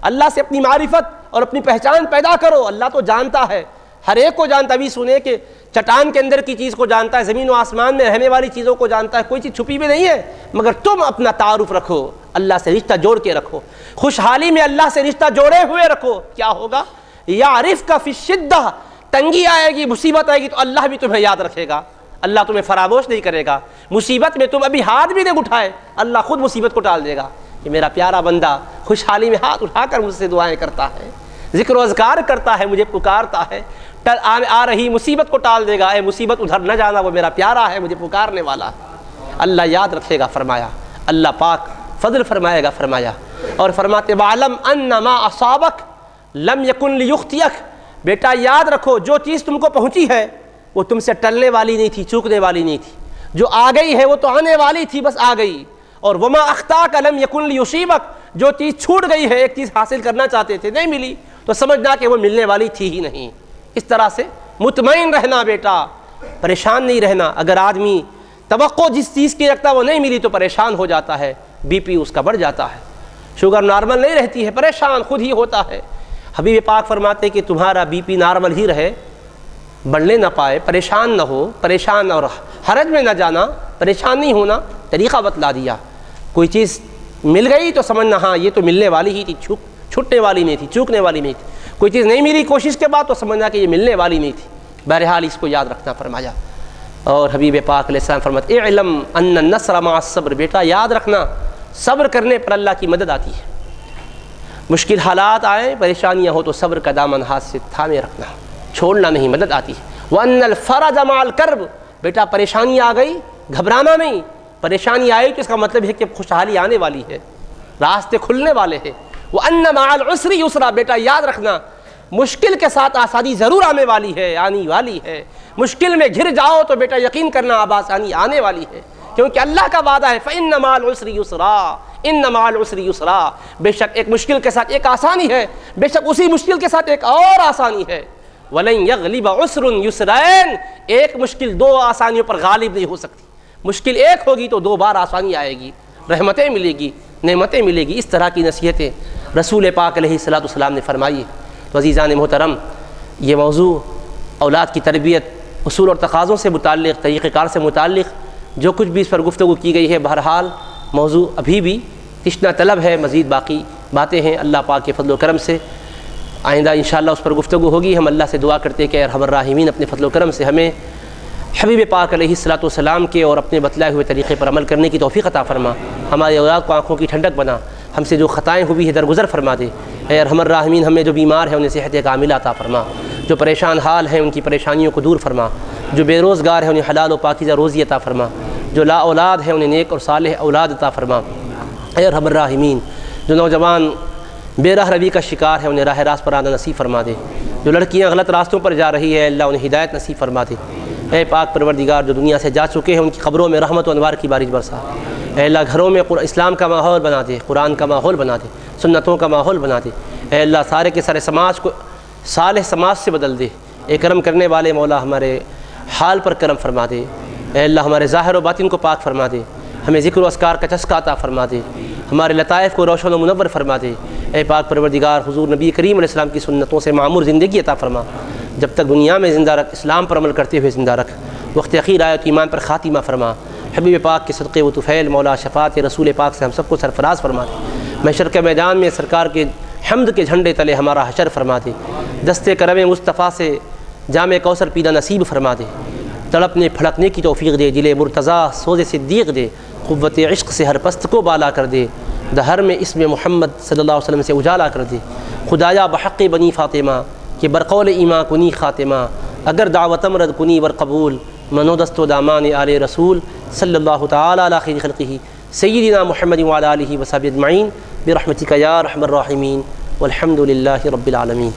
اللہ سے اپنی معرفت اور اپنی پہچان پیدا کرو۔ اللہ تو جانتا ہے، ہر ایک کو جانتا ہے، ابھی سنے کہ چٹان کے اندر کی چیز کو جانتا ہے، زمین و آسمان میں رہنے والی چیزوں کو جانتا ہے، کوئی چیز چھپی بھی نہیں ہے، مگر تم اپنا تعارف رکھو، اللہ سے رشتہ جوڑ کے رکھو، خوشحالی میں اللہ سے رشتہ جوڑے ہوئے رکھو۔ کیا ہوگا؟ یعرفک فی الشدہ، تنگی آئے گی، مصیبت آئے گی تو اللہ بھی تمہیں یاد رکھے گا، اللہ تمہیں فراموش نہیں کرے گا۔ مصیبت میں تم ابھی ہاتھ بھی نہیں اٹھائے، اللہ خود مصیبت کو ٹال دے گا کہ میرا پیارا بندہ خوشحالی میں ہاتھ اٹھا کر مجھ سے دعائیں کرتا ہے، ذکر و اذکار کرتا ہے، مجھے پکارتا ہے، آ رہی مصیبت کو ٹال دے گا، اے مصیبت ادھر نہ جانا، وہ میرا پیارا ہے، مجھے پکارنے والا ہے، اللہ یاد رکھے گا۔ فرمایا اللہ پاک فضل فرمائے گا، فرمایا اور فرماتے وَعْلَمْ أَنَّ مَا أَصَابَكَ لَمْ يَكُنْ لِيُخْطِئَكَ، بیٹا یاد رکھو جو چیز تم کو پہنچی ہے وہ تم سے ٹلنے والی نہیں تھی، چوکنے والی نہیں تھی، جو آ گئی ہے وہ تو آنے والی تھی، بس آ گئی۔ اور وَمَا أَخْطَأَكَ لَمْ يَكُنْ لِيُصِيبَكَ، جو چیز چھوٹ گئی ہے، ایک چیز حاصل کرنا چاہتے تھے نہیں ملی تو سمجھنا کہ وہ ملنے والی تھی ہی نہیں۔ اس طرح سے مطمئن رہنا بیٹا، پریشان نہیں رہنا۔ اگر آدمی توقع جس چیز کی رکھتا وہ نہیں ملی تو پریشان ہو جاتا ہے، بی پی اس کا بڑھ جاتا ہے، شوگر نارمل نہیں رہتی ہے، پریشان خود ہی ہوتا ہے۔ حبیب پاک فرماتے کہ تمہارا بی پی نارمل ہی رہے، بڑھنے نہ پائے، پریشان نہ ہو، پریشان اور حرج میں نہ جانا، پریشان نہیں ہونا، طریقہ بتلا دیا۔ کوئی چیز مل گئی تو سمجھنا ہاں یہ تو ملنے والی ہی تھی، چھوٹنے والی نہیں تھی، چوکنے والی نہیں تھی۔ کوئی چیز نہیں ملی کوشش کے بعد تو سمجھنا کہ یہ ملنے والی نہیں تھی۔ بہرحال اس کو یاد رکھنا فرمایا۔ اور حبیب پاک علیہ السلام فرماتے اعلم ان النصر مع الصبر، بیٹا یاد رکھنا صبر کرنے پر اللہ کی مدد آتی ہے۔ مشکل حالات آئیں، پریشانیاں ہو تو صبر کا دامن ہاتھ سے تھامے رکھنا، چھوڑنا نہیں، مدد آتی ہے۔ وان الفرج مع الکرب، بیٹا پریشانی آ گئی گھبرانا نہیں، پریشانی آئی تو اس کا مطلب ہے کہ خوشحالی آنے والی ہے، راستے کھلنے والے ہیں۔ وان مع العسر یسرا، بیٹا یاد رکھنا مشکل کے ساتھ آسانی ضرور آنے والی ہے، آنے والی ہے۔ مشکل میں گھر جاؤ تو بیٹا یقین کرنا اب آسانی آنے والی ہے، کیونکہ اللہ کا وعدہ ہے فإن مع العسر یسرا، ان مع العسر یسرا، بے شک ایک مشکل کے ساتھ ایک آسانی ہے، بے شک اسی مشکل کے ساتھ ایک اور آسانی ہے۔ وَلَن يَغْلِبَ عُسْرٌ يُسْرَيْن، ایک مشکل دو آسانیوں پر غالب نہیں ہو سکتی، مشکل ایک ہوگی تو دو بار آسانی آئے گی، رحمتیں ملے گی، نعمتیں ملے گی۔ اس طرح کی نصیحتیں رسول پاک علیہ السلام نے فرمائی ہے۔ تو عزیزان محترم، یہ موضوع اولاد کی تربیت، اصول اور تقاضوں سے متعلق، طریقہ کار سے متعلق جو کچھ بھی اس پر گفتگو کی گئی ہے، بہرحال موضوع ابھی بھی تشنا طلب ہے، مزید باقی باتیں ہیں۔ اللہ پاک کے فضل و کرم سے آئندہ انشاءاللہ اس پر گفتگو ہوگی۔ ہم اللہ سے دعا کرتے ہیں کہ ارحم الراحمین اپنے فضل و کرم سے ہمیں حبیب پاک علیہ السلام کے اور اپنے بتلائے ہوئے طریقے پر عمل کرنے کی توفیق عطا فرما، ہمارے اولاد کو آنکھوں کی ٹھنڈک بنا، ہم سے جو خطائیں ہوئی ہیں درگزر فرما دے۔ اے ارحم الراحمین، ہمیں جو بیمار ہیں انہیں صحت کاملہ عطا فرما، جو پریشان حال ہیں ان کی پریشانیوں کو دور فرما، جو بے روزگار ہیں انہیں حلال و پاکیزہ روزی عطا فرما، جو لا اولاد ہیں انہیں نیک اور صالح اولاد عطا فرما۔ اے ارحم الراحمین، جو نوجوان بے راہ روی کا شکار ہے انہیں راہ راست پر آنا نصیب فرما دے، جو لڑکیاں غلط راستوں پر جا رہی ہے اللہ انہیں ہدایت نصیب فرما دے۔ اے پاک پروردگار جو دنیا سے جا چکے ہیں ان کی قبروں میں رحمت و انوار کی بارش برسا۔ اے اللہ گھروں میں اسلام کا ماحول بنا دے، قرآن کا ماحول بنا دے، سنتوں کا ماحول بنا دے۔ اے اللہ سارے کے سارے سماج کو صالح سماج سے بدل دے۔ اے کرم کرنے والے مولا ہمارے حال پر کرم فرما دے۔ اے اللہ ہمارے ظاہر و باطن کو پاک فرما دے، ہمیں ذکر و اذکار کا چسکا عطا فرما دے، ہمارے لطائف کو روشن و منور فرما دے۔ اے پاک پروردگار حضور نبی کریم علیہ السلام کی سنتوں سے معمور زندگی عطا فرما، جب تک دنیا میں زندہ رکھ، اسلام پر عمل کرتے ہوئے زندہ رکھ، وقت اخیر آئے تو ایمان پر خاتمہ فرما۔ حبیب پاک کے صدقے و طفیل مولا شفاعت رسول پاک سے ہم سب کو سرفراز فرما دے۔ محشر کے میدان میں سرکار کے حمد کے جھنڈے تلے ہمارا حشر فرما دے۔ دستے کرم مصطفیٰ سے جام کوثر پینا نصیب فرما دے۔ تڑپنے پھڑکنے کی توفیق دے، دل مرتضیٰ سوز صدیق دے، قوت عشق سے ہر پست کو بالا کر دے، دہر میں اسم محمد صلی اللہ علیہ وسلم سے اجالا کر دے۔ خدایا بحق بنی فاطمہ کہ برقول ایماں کنی خاتمہ، اگر دعوتم رد کنی ور قبول، منو دست و دامان آل رسول صلی اللہ تعالی علی خیر خلقہ سیدنا محمد وعلی آلہ وصحبہ اجمعین برحمتک یا ارحم الراحمین والحمد للہ رب العالمین۔